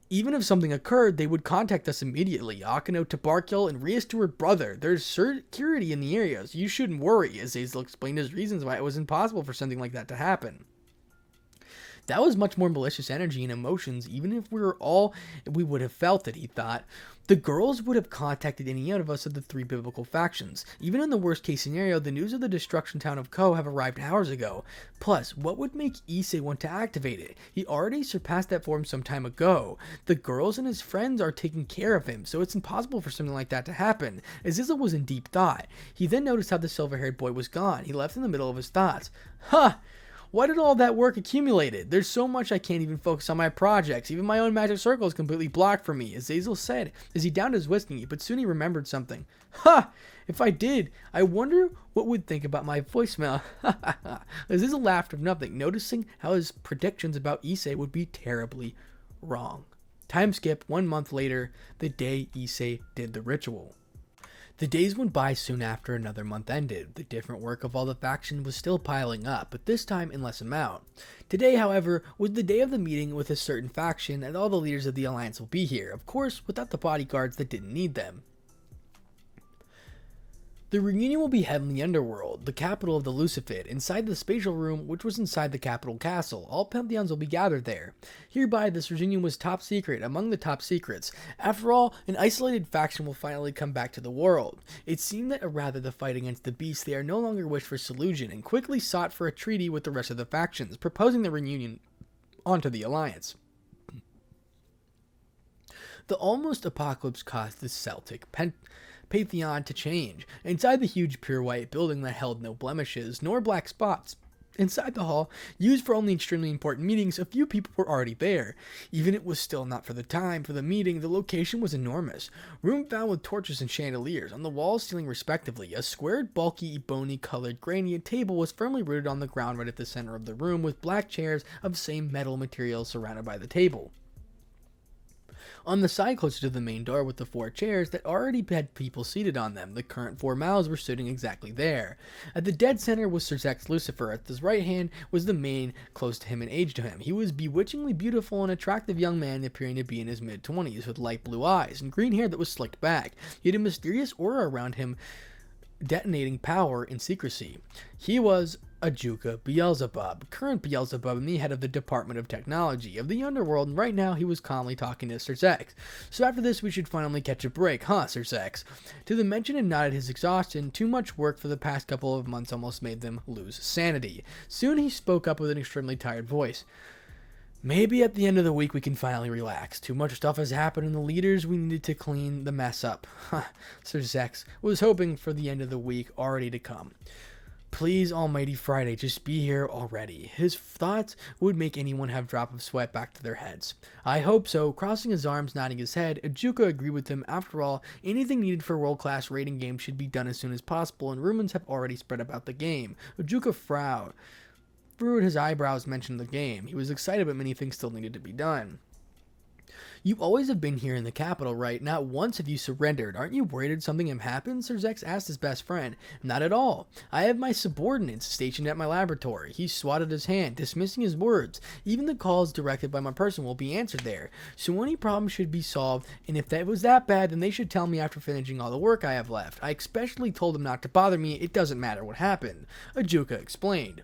Even if something occurred, they would contact us immediately. Akano to Barkville and Rias to her brother. There's security in the area, so you shouldn't worry. Azazel explained his reasons why it was impossible for something like that to happen. That was much more malicious energy and emotions. Even if we would have felt it, he thought. The girls would have contacted any out of us of the three biblical factions. Even in the worst case scenario, the news of the destruction town of Ko have arrived hours ago. Plus, what would make Issei want to activate it? He already surpassed that form some time ago. The girls and his friends are taking care of him, so it's impossible for something like that to happen. Azazel was in deep thought. He then noticed how the silver-haired boy was gone. He left in the middle of his thoughts. Huh! Why did all that work accumulated? There's so much I can't even focus on my projects. Even my own magic circle is completely blocked for me, Azazel said as he downed his whiskey, but soon he remembered something. Ha! If I did, I wonder what would think about my voicemail. Azazel laughed of nothing, noticing how his predictions about Issei would be terribly wrong. Time skip 1 month later, the day Issei did the ritual. The days went by soon after another month ended. The different work of all the factions was still piling up, but this time in less amount. Today, however, was the day of the meeting with a certain faction, and all the leaders of the Alliance will be here, of course, without the bodyguards that didn't need them. The reunion will be held in the Underworld, the capital of the Lucifid, inside the spatial room, which was inside the capital castle. All Pantheons will be gathered there. Hereby, this reunion was top secret, among the top secrets. After all, an isolated faction will finally come back to the world. It seemed that rather the fight against the beast, they are no longer wished for solution, and quickly sought for a treaty with the rest of the factions, proposing the reunion onto the Alliance. The almost apocalypse caused the Celtic pantheon to change. Inside the huge pure white building that held no blemishes, nor black spots, inside the hall, used for only extremely important meetings, a few people were already there. Even it was still not for the time for the meeting, the location was enormous. Room found with torches and chandeliers, on the walls ceiling respectively. A squared, bulky, bony-colored granite table was firmly rooted on the ground right at the center of the room, with black chairs of same metal material surrounded by the table. On the side closer to the main door with the 4 chairs that already had people seated on them, the current 4 mouths were sitting exactly there. At the dead center was Sir Zex Lucifer. At his right hand was the man close to him in age to him. He was bewitchingly beautiful and attractive young man appearing to be in his mid-20s with light blue eyes and green hair that was slicked back. He had a mysterious aura around him, detonating power and secrecy. He was Ajuka Beelzebub, current Beelzebub and the head of the Department of Technology of the Underworld, and right now he was calmly talking to Sir Zex. So after this we should finally catch a break, huh, Sir Zex? To the mention and nodded his exhaustion. Too much work for the past couple of months almost made them lose sanity. Soon he spoke up with an extremely tired voice. Maybe at the end of the week we can finally relax. Too much stuff has happened and the leaders, we needed to clean the mess up. Sir Zex was hoping for the end of the week already to come. Please, almighty Friday, just be here already. His thoughts would make anyone have a drop of sweat back to their heads. I hope so. Crossing his arms, nodding his head, Ajuka agreed with him. After all, anything needed for a world-class rating game should be done as soon as possible, and rumors have already spread about the game. Ajuka furrowed his eyebrows, mentioned the game. He was excited, but many things still needed to be done. You always have been here in the capital, right? Not once have you surrendered. Aren't you worried that something had happened? Sir Zex asked his best friend. Not at all. I have my subordinates stationed at my laboratory. He swatted his hand, dismissing his words. Even the calls directed by my person will be answered there. So any problem should be solved, and if that was that bad, then they should tell me after finishing all the work I have left. I especially told them not to bother me. It doesn't matter what happened. Ajuka explained.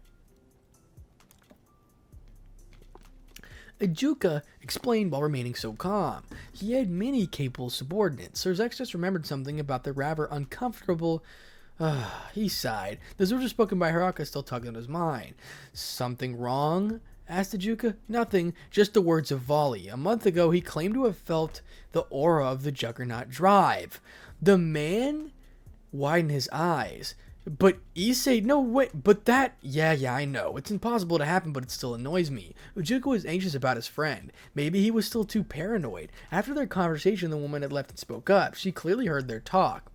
Ajuka explained while remaining so calm. He had many capable subordinates. Sir Zex just remembered something about the rather uncomfortable... he sighed. Those words were spoken by Hiraka still tugged on his mind. Something wrong? Asked Ajuka. Nothing, just the words of Volley. A month ago, he claimed to have felt the aura of the Juggernaut drive. The man widened his eyes. But Issei, no way, but that, yeah, I know. It's impossible to happen, but it still annoys me. Ujuka was anxious about his friend. Maybe he was still too paranoid. After their conversation, the woman had left and spoke up. She clearly heard their talk.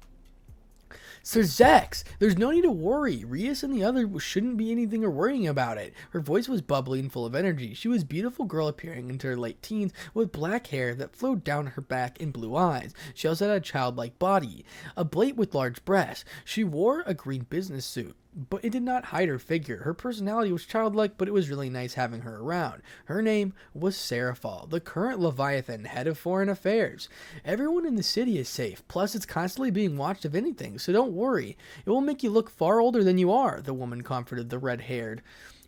Sir Zex, there's no need to worry. Rias and the other shouldn't be anything or worrying about it. Her voice was bubbly and full of energy. She was a beautiful girl appearing into her late teens with black hair that flowed down her back and blue eyes. She also had a childlike body, a blade with large breasts. She wore a green business suit, but it did not hide her figure. Her personality was childlike, but it was really nice having her around. Her name was Seraphal, the current Leviathan, head of foreign affairs. Everyone in the city is safe, plus it's constantly being watched if anything, so don't worry. It will make you look far older than you are, the woman comforted the red-haired.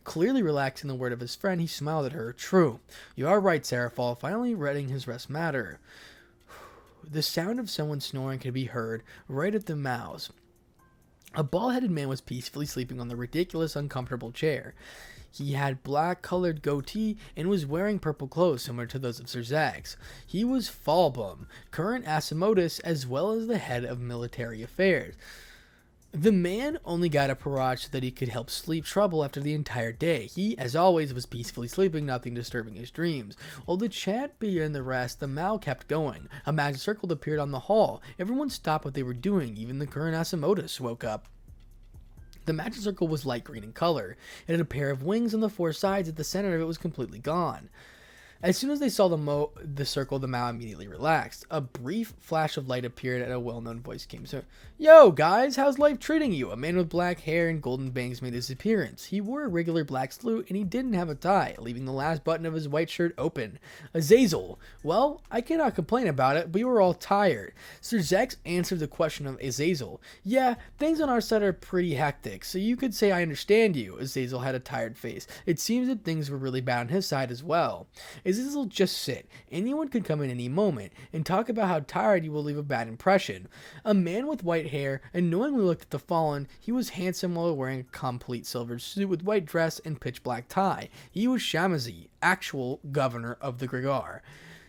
Clearly relaxing the word of his friend, he smiled at her. True. You are right, Seraphal, finally letting his rest matter. The sound of someone snoring could be heard right at the mouths. A bald-headed man was peacefully sleeping on the ridiculous, uncomfortable chair. He had black-colored goatee and was wearing purple clothes similar to those of Sir Zex. He was Falbum, current Asimodeus, as well as the head of military affairs. The man only got a parage so that he could help sleep trouble after the entire day. He, as always, was peacefully sleeping, nothing disturbing his dreams. While the chat began the rest, the Mao kept going. A magic circle appeared on the hall. Everyone stopped what they were doing. Even the current Asimodeus woke up. The magic circle was light green in color. It had a pair of wings on the 4 sides. At the center of it was completely gone. As soon as they saw the circle, the Mao immediately relaxed. A brief flash of light appeared and a well-known voice came. So, yo, guys, how's life treating you? A man with black hair and golden bangs made his appearance. He wore a regular black suit, and he didn't have a tie, leaving the last button of his white shirt open. Azazel. Well, I cannot complain about it. We were all tired. Sir Zex answered the question of Azazel. Yeah, things on our side are pretty hectic, so you could say I understand you. Azazel had a tired face. It seems that things were really bad on his side as well. Azazel just sit. Anyone could come in any moment and talk about how tired you will leave a bad impression. A man with white hair and knowingly looked at the fallen. He was handsome while wearing a complete silver suit with white dress and pitch black tie. He was Shamazi, actual governor of the Gregar.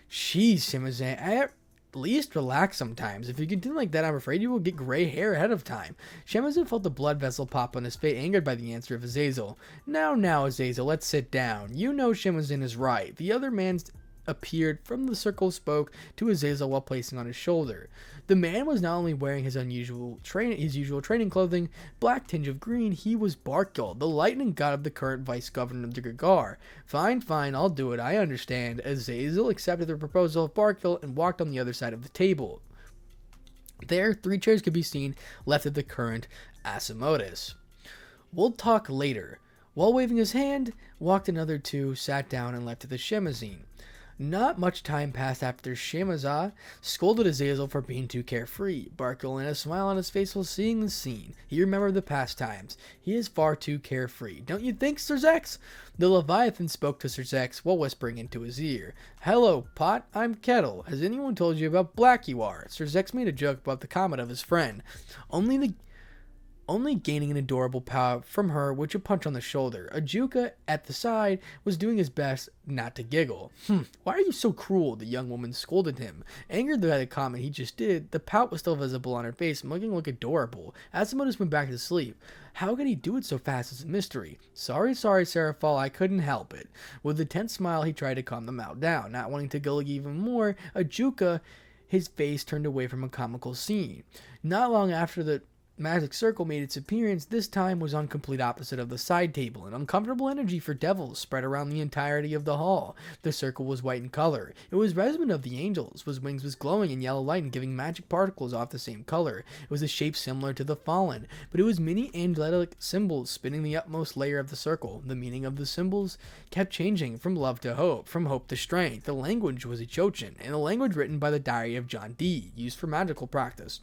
Jeez, Shimazan, least relax sometimes. If you continue like that, I'm afraid you will get gray hair ahead of time. Shemazu felt the blood vessel pop on his face, angered by the answer of Azazel. Now, Azazel, let's sit down. You know Shemazin is right. The other man's appeared from the circle, spoke to Azazel while placing on his shoulder. The man was not only wearing his usual training clothing, black tinge of green. He was Barkil, the lightning god of the current vice governor of the Gagar. Fine, I'll do it. I understand. Azazel accepted the proposal of Barkil and walked on the other side of the table. There, 3 chairs could be seen left of the current Asimodeus. We'll talk later. While waving his hand, walked another 2, sat down, and left to the Shemazine. Not much time passed after Shemazah scolded Azazel for being too carefree. Barkil had a smile on his face while seeing the scene. He remembered the past times. He is far too carefree. Don't you think, Sir Zex? The Leviathan spoke to Sir Zex while whispering into his ear. Hello, Pot. I'm Kettle. Has anyone told you about black you are? Sir Zex made a joke about the comment of his friend. Only gaining an adorable pout from her, which a punch on the shoulder. Ajuka, at the side, was doing his best not to giggle. Why are you so cruel? The young woman scolded him. Angered by the comment he just did, the pout was still visible on her face, making it look adorable. Asimodeus went back to sleep. How could he do it so fast is a mystery. Sorry, Seraphal, I couldn't help it. With a tense smile, he tried to calm the mout down. Not wanting to giggle even more, Ajuka, his face turned away from a comical scene. Not long after the magic circle made its appearance, this time was on complete opposite of the side table. An uncomfortable energy for devils spread around the entirety of the hall. The circle was white in color. It was resonant of the angels. His wings was glowing in yellow light and giving magic particles off the same color. It was a shape similar to the fallen, but it was many angelic symbols spinning the utmost layer of the circle. The meaning of the symbols kept changing from love to hope, from hope to strength. The language was Echochan, and a language written by the diary of John Dee, used for magical practice.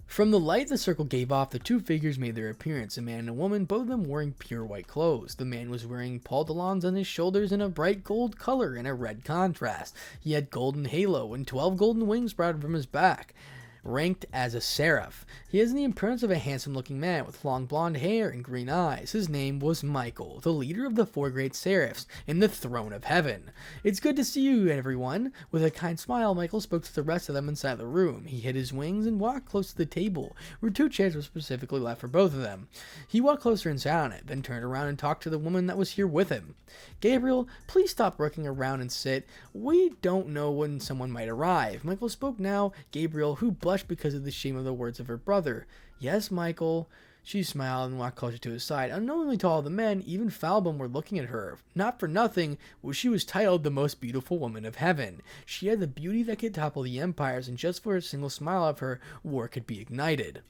From the light the circle gave off, the 2 figures made their appearance, a man and a woman, both of them wearing pure white clothes. The man was wearing pauldrons on his shoulders in a bright gold color and a red contrast. He had golden halo, and 12 golden wings sprouted from his back. Ranked as a seraph. He has the appearance of a handsome-looking man with long blonde hair and green eyes. His name was Michael, the leader of the 4 great seraphs in the throne of heaven. It's good to see you, everyone. With a kind smile, Michael spoke to the rest of them inside the room. He hid his wings and walked close to the table, where 2 chairs were specifically left for both of them. He walked closer and sat on it, then turned around and talked to the woman that was here with him. Gabriel, please stop working around and sit. We don't know when someone might arrive. Michael spoke now. Gabriel, who blushed because of the shame of the words of her brother. Yes, Michael. She smiled and walked closer to his side. Unknowingly to all the men, even Falbum were looking at her. Not for nothing, she was titled the most beautiful woman of heaven. She had the beauty that could topple the empires, and just for a single smile of her, war could be ignited.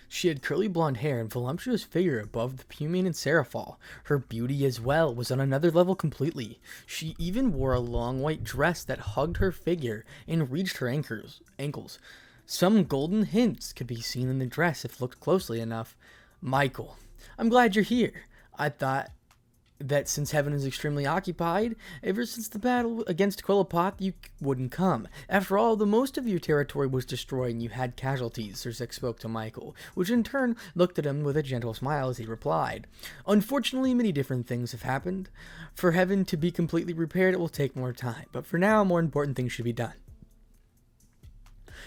She had curly blonde hair and voluptuous figure above the Pumain and Seraphal. Her beauty as well was on another level completely. She even wore a long white dress that hugged her figure and reached her ankles. Some golden hints could be seen in the dress if looked closely enough. Michael, I'm glad you're here. I thought that since heaven is extremely occupied, ever since the battle against Quillapoth, you wouldn't come. After all, the most of your territory was destroyed and you had casualties, Sir Zex spoke to Michael, which in turn looked at him with a gentle smile as he replied. Unfortunately, many different things have happened. For heaven to be completely repaired, it will take more time, but for now, more important things should be done.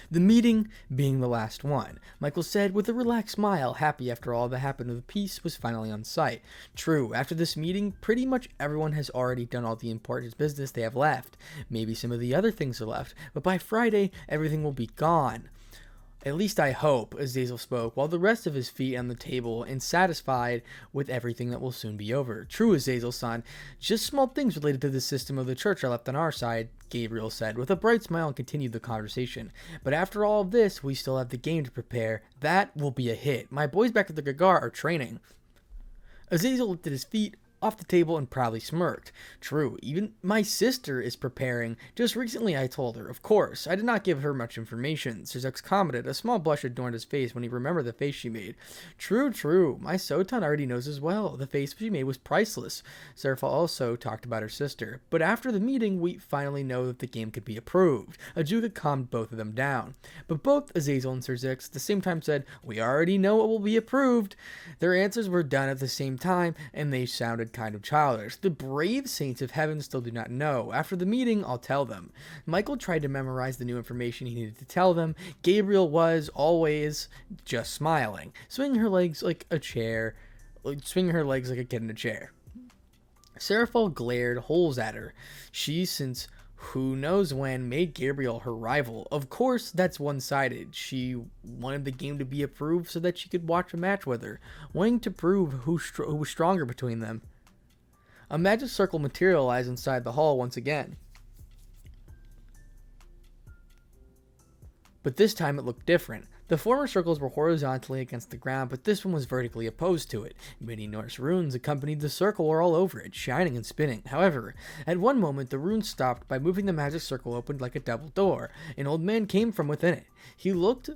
The meeting being the last one, Michael said with a relaxed smile, happy after all that happened of the peace was finally on sight. True, after this meeting, pretty much everyone has already done all the important business they have left. Maybe some of the other things are left, but by Friday, everything will be gone. At least I hope, Azazel spoke, while the rest of his feet on the table and satisfied with everything that will soon be over. True, Azazel-san, just small things related to the system of the church are left on our side, Gabriel said, with a bright smile and continued the conversation. But after all of this, we still have the game to prepare. That will be a hit. My boys back at the Gagar are training. Azazel lifted his feet off the table and proudly smirked. True, even my sister is preparing. Just recently I told her. Of course, I did not give her much information. Sir Zex commented. A small blush adorned his face when he remembered the face she made. True. My Sotan already knows as well. The face she made was priceless. Seraphal also talked about her sister. But after the meeting, we finally know that the game could be approved. Ajuga calmed both of them down. But both Azazel and Sir Zex at the same time said, we already know what will be approved. Their answers were done at the same time, and they sounded but kind of childish. The brave saints of heaven still do not know. After the meeting, I'll tell them. Michael tried to memorize the new information he needed to tell them. Gabriel was always just smiling, swinging her legs like a kid in a chair. Seraphol glared holes at her. She, since who knows when, made Gabriel her rival. Of course, that's one-sided. She wanted the game to be approved so that she could watch a match with her, wanting to prove who was stronger between them. A magic circle materialized inside the hall once again. But this time it looked different. The former circles were horizontally against the ground, but this one was vertically opposed to it. Many Norse runes accompanied the circle or all over it, shining and spinning. However, at one moment the runes stopped by moving the magic circle opened like a double door. An old man came from within it. He looked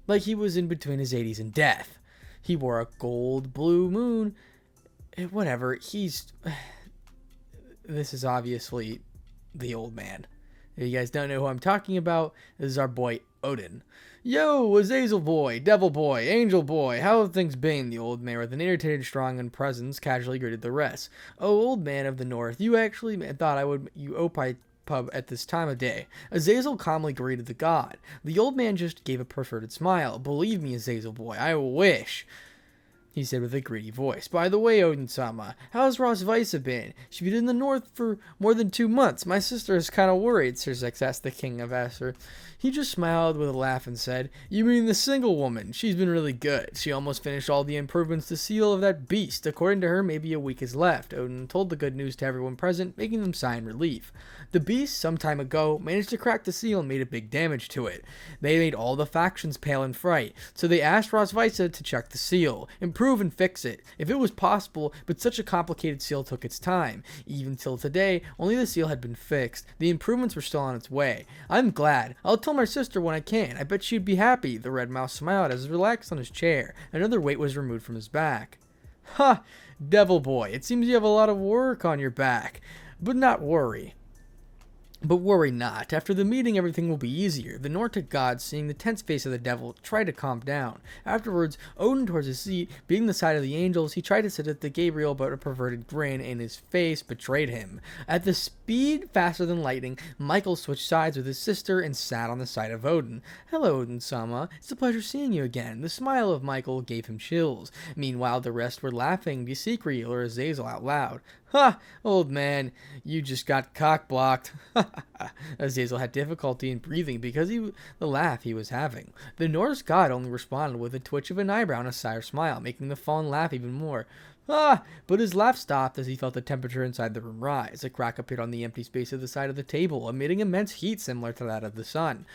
like he was in between his 80s and death. He wore a gold blue moon. Whatever, this is obviously the old man. If you guys don't know who I'm talking about, this is our boy Odin. Yo, Azazel boy, devil boy, angel boy, how have things been? The old man with an irritated strong presence casually greeted the rest. Oh, old man of the north, you actually thought you opie pub at this time of day. Azazel calmly greeted the god. The old man just gave a perverted smile. Believe me, Azazel boy, I wish, he said with a greedy voice. By the way, Odin-sama, how's Rosvisa been? She's been in the north for more than 2 months. My sister is kind of worried, Sirzex asked the king of Aesir. He just smiled with a laugh and said, You mean the single woman? She's been really good. She almost finished all the improvements to seal of that beast. According to her, maybe a week is left. Odin told the good news to everyone present, making them sigh in relief. The beast, some time ago, managed to crack the seal and made a big damage to it. They made all the factions pale in fright, so they asked Rosvisa to check the seal, improve and fix it, if it was possible, but such a complicated seal took its time. Even till today, only the seal had been fixed. The improvements were still on its way. I'm glad. I'll tell my sister when I can. I bet she'd be happy. The red mouse smiled as he relaxed on his chair. Another weight was removed from his back. Ha! Devil boy, it seems you have a lot of work on your back. But worry not. After the meeting, everything will be easier. The Nordic god, seeing the tense face of the devil, tried to calm down. Afterwards, Odin towards his seat, being the side of the angels, he tried to sit at the Gabriel, but a perverted grin in his face betrayed him. At the speed faster than lightning, Michael switched sides with his sister and sat on the side of Odin. Hello, Odin-sama. It's a pleasure seeing you again. The smile of Michael gave him chills. Meanwhile, the rest were laughing, Bisikri or Azazel out loud. Ha! Old man, you just got cock-blocked. Azazel had difficulty in breathing because the laugh he was having. The Norse god only responded with a twitch of an eyebrow and a sire smile, making the fawn laugh even more. Ah! But his laugh stopped as he felt the temperature inside the room rise. A crack appeared on the empty space of the side of the table, emitting immense heat similar to that of the sun.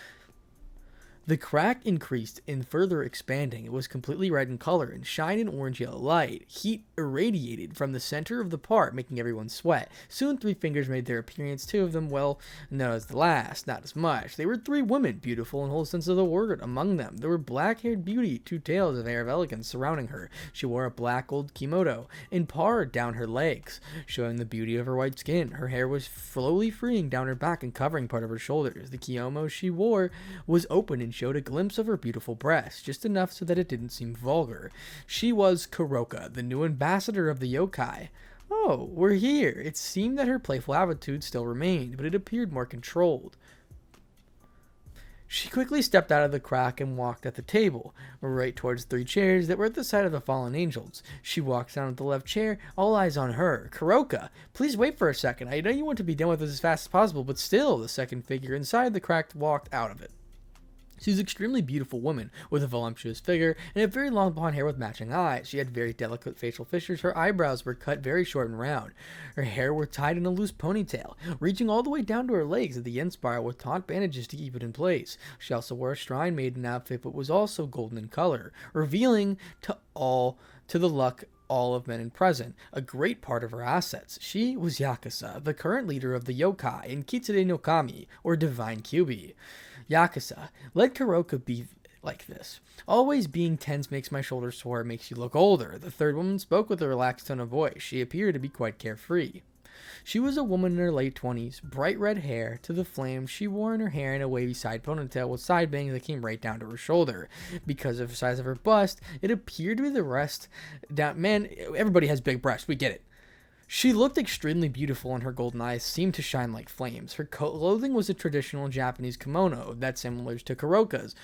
The crack increased in further expanding. It was completely red in color and shined in orange-yellow light. Heat irradiated from the center of the part, making everyone sweat. Soon 3 fingers made their appearance, 2 of them, well, not as the last, not as much. They were 3 women, beautiful in whole sense of the word. Among them, there were black-haired beauty, 2 tails of air of elegance surrounding her. She wore a black gold kimono, and parred down her legs, showing the beauty of her white skin. Her hair was slowly freeing down her back and covering part of her shoulders. The kimono she wore was open and showed a glimpse of her beautiful breast, just enough so that it didn't seem vulgar. She was Kuroka, the new ambassador of the yokai. Oh, we're here. It seemed that her playful attitude still remained, but it appeared more controlled. She quickly stepped out of the crack and walked at the table, right towards 3 chairs that were at the side of the fallen angels. She walked down at the left chair, all eyes on her. Kuroka, please wait for a second. I know you want to be done with this as fast as possible, but still, the second figure inside the crack walked out of it. She was an extremely beautiful woman, with a voluptuous figure, and had very long blonde hair with matching eyes. She had very delicate facial features. Her eyebrows were cut very short and round. Her hair were tied in a loose ponytail, reaching all the way down to her legs at the end spiral with taut bandages to keep it in place. She also wore a shrine maiden outfit, but was also golden in color, revealing to the luck all of men in present, a great part of her assets. She was Yakuza, the current leader of the yokai in Kitsune no Kami, or Divine Kyubi. Yakuza, let Kuroka be like this. Always being tense makes my shoulders sore, makes you look older. The third woman spoke with a relaxed tone of voice. She appeared to be quite carefree. She was a woman in her late 20s, bright red hair to the flame. She wore in her hair in a wavy side ponytail with side bangs that came right down to her shoulder. Because of the size of her bust, it appeared to be the rest down. Man, everybody has big breasts. We get it. She looked extremely beautiful, and her golden eyes seemed to shine like flames. Her clothing was a traditional Japanese kimono that's similar to Kuroka's,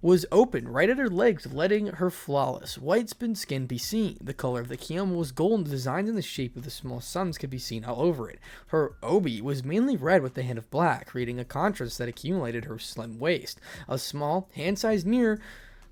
was open right at her legs, letting her flawless white skin be seen. The color of the kimono was gold, designed in the shape of the small suns could be seen all over it. Her obi was mainly red with a hint of black, creating a contrast that accumulated her slim waist. A small, hand-sized mirror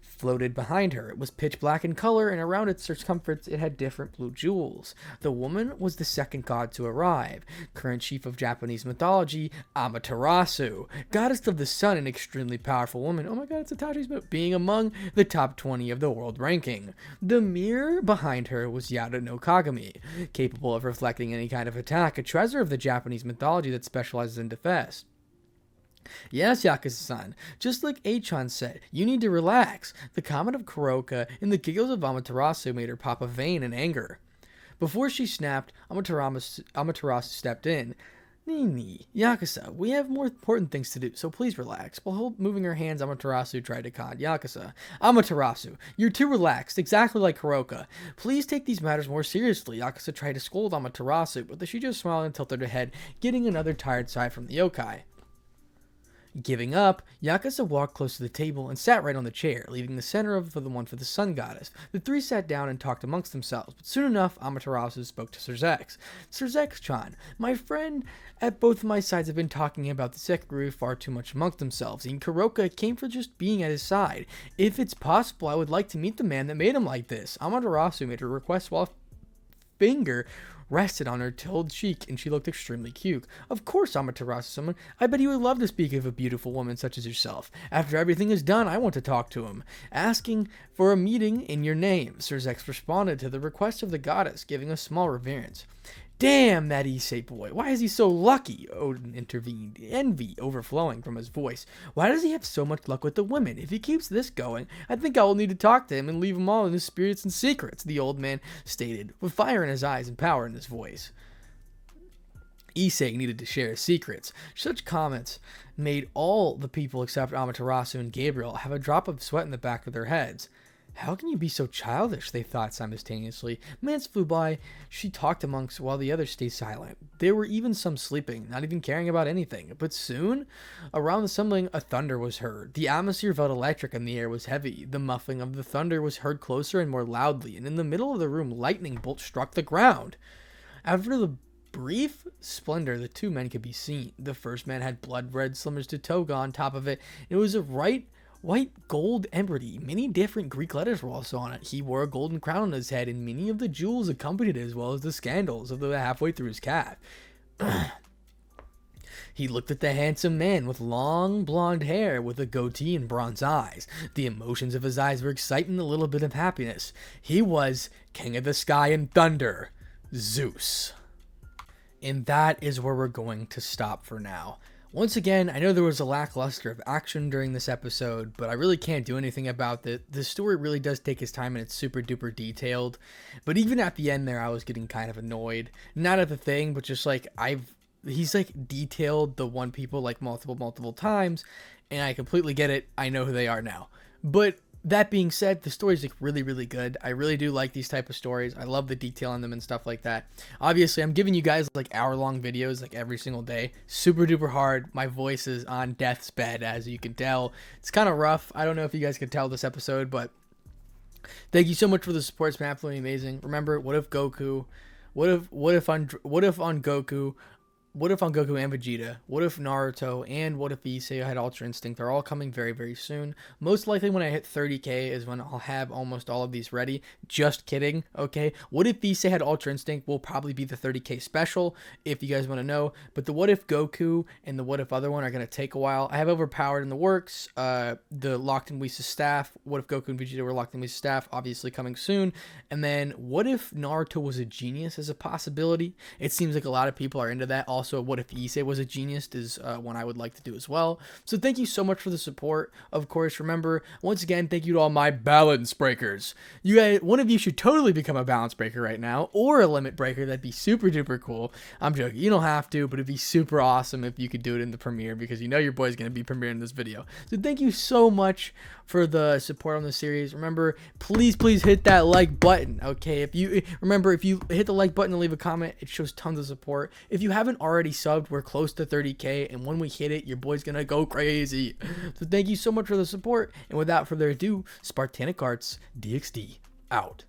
floated behind her. It was pitch black in color, and around its circumference it had different blue jewels. The woman was the second god to arrive, current chief of Japanese mythology, Amaterasu, goddess of the sun, an extremely powerful woman. Oh my god, it's Itachi's book. Being among the top 20 of the world ranking. The mirror behind her was Yada no Kagami, capable of reflecting any kind of attack, a treasure of the Japanese mythology that specializes in defense. Yes, Yakuza-san, just like Achan said, you need to relax. The comment of Kuroka and the giggles of Amaterasu made her pop a vein in anger. Before she snapped, Amaterasu stepped in. Nini, Yakuza, we have more important things to do, so please relax. While moving her hands, Amaterasu tried to con Yakuza. Amaterasu, you're too relaxed, exactly like Kuroka. Please take these matters more seriously. Yakuza tried to scold Amaterasu, but she just smiled and tilted her head, getting another tired sigh from the yokai. Giving up, Yakuza walked close to the table and sat right on the chair, leaving the center of the one for the sun goddess. The three sat down and talked amongst themselves, but soon enough, Amaterasu spoke to Sirzex. Sirzex-chan, my friend at both my sides have been talking about the Sekiryu far too much amongst themselves, and Kuroka came for just being at his side. If it's possible, I would like to meet the man that made him like this. Amaterasu made her request while a finger rested on her tilled cheek, and she looked extremely cute. Of course, Amaterasu-sama. I bet he would love to speak of a beautiful woman such as yourself. After everything is done, I want to talk to him. Asking for a meeting in your name, Sirzex responded to the request of the goddess, giving a small reverence. Damn, that Issei boy. Why is he so lucky? Odin intervened, envy overflowing from his voice. Why does he have so much luck with the women? If he keeps this going, I think I will need to talk to him and leave him all in his spirits and secrets, the old man stated, with fire in his eyes and power in his voice. Issei needed to share his secrets. Such comments made all the people except Amaterasu and Gabriel have a drop of sweat in the back of their heads. How can you be so childish, they thought simultaneously. Minutes flew by. She talked amongst while the others stayed silent. There were even some sleeping, not even caring about anything. But soon, around the assembling, a thunder was heard. The atmosphere felt electric and the air was heavy. The muffling of the thunder was heard closer and more loudly, and in the middle of the room, lightning bolts struck the ground. After the brief splendor, the two men could be seen. The first man had blood-red slimmers to toga on top of it. It was a white gold embroidery. Many different Greek letters were also on it. He wore a golden crown on his head, and many of the jewels accompanied it, as well as the scandals of the halfway through his cap. He looked at the handsome man with long blonde hair with a goatee and bronze eyes. The emotions of his eyes were excitement and a little bit of happiness. He was King of the Sky and Thunder, Zeus. And that is where we're going to stop for now. Once again, I know there was a lackluster of action during this episode, but I really can't do anything about it. The story really does take its time and it's super duper detailed. But even at the end there, I was getting kind of annoyed. Not at the thing, but just like he's like detailed the one people like multiple times, and I completely get it. I know who they are now. But that being said, the story's like really, really good. I really do like these type of stories. I love the detail in them and stuff like that. Obviously, I'm giving you guys like hour-long videos like every single day. Super duper hard. My voice is on death's bed, as you can tell. It's kind of rough. I don't know if you guys can tell this episode, but thank you so much for the support. It's been absolutely amazing. Remember, what if Goku and Vegeta, what if Naruto, and what if Issei had Ultra Instinct? They're all coming very, very soon. Most likely when I hit 30k is when I'll have almost all of these ready. Just kidding, okay? What if Issei had Ultra Instinct will probably be the 30k special, if you guys want to know. But the what if Goku and the what if other one are going to take a while. I have Overpowered in the works. The Locked in Whis' staff. What if Goku and Vegeta were Locked in Whis' staff? Obviously coming soon. And then what if Naruto was a genius as a possibility? It seems like a lot of people are into that. also What If Issei Was a Genius is one I would like to do as well. So thank you so much for the support. Of course, remember, once again, thank you to all my balance breakers. You guys, one of you should totally become a balance breaker right now, or a limit breaker. That'd be super duper cool. I'm joking, you don't have to, but it'd be super awesome if you could do it in the premiere, because you know your boy's gonna be premiering this video. So thank you so much for the support on this series. Remember, please hit that like button. Okay, if you hit the like button and leave a comment, it shows tons of support. If you haven't already subbed, we're close to 30k, and when we hit it, your boy's gonna go crazy. So thank you so much for the support, and without further ado, Spartanic Arts DxD out.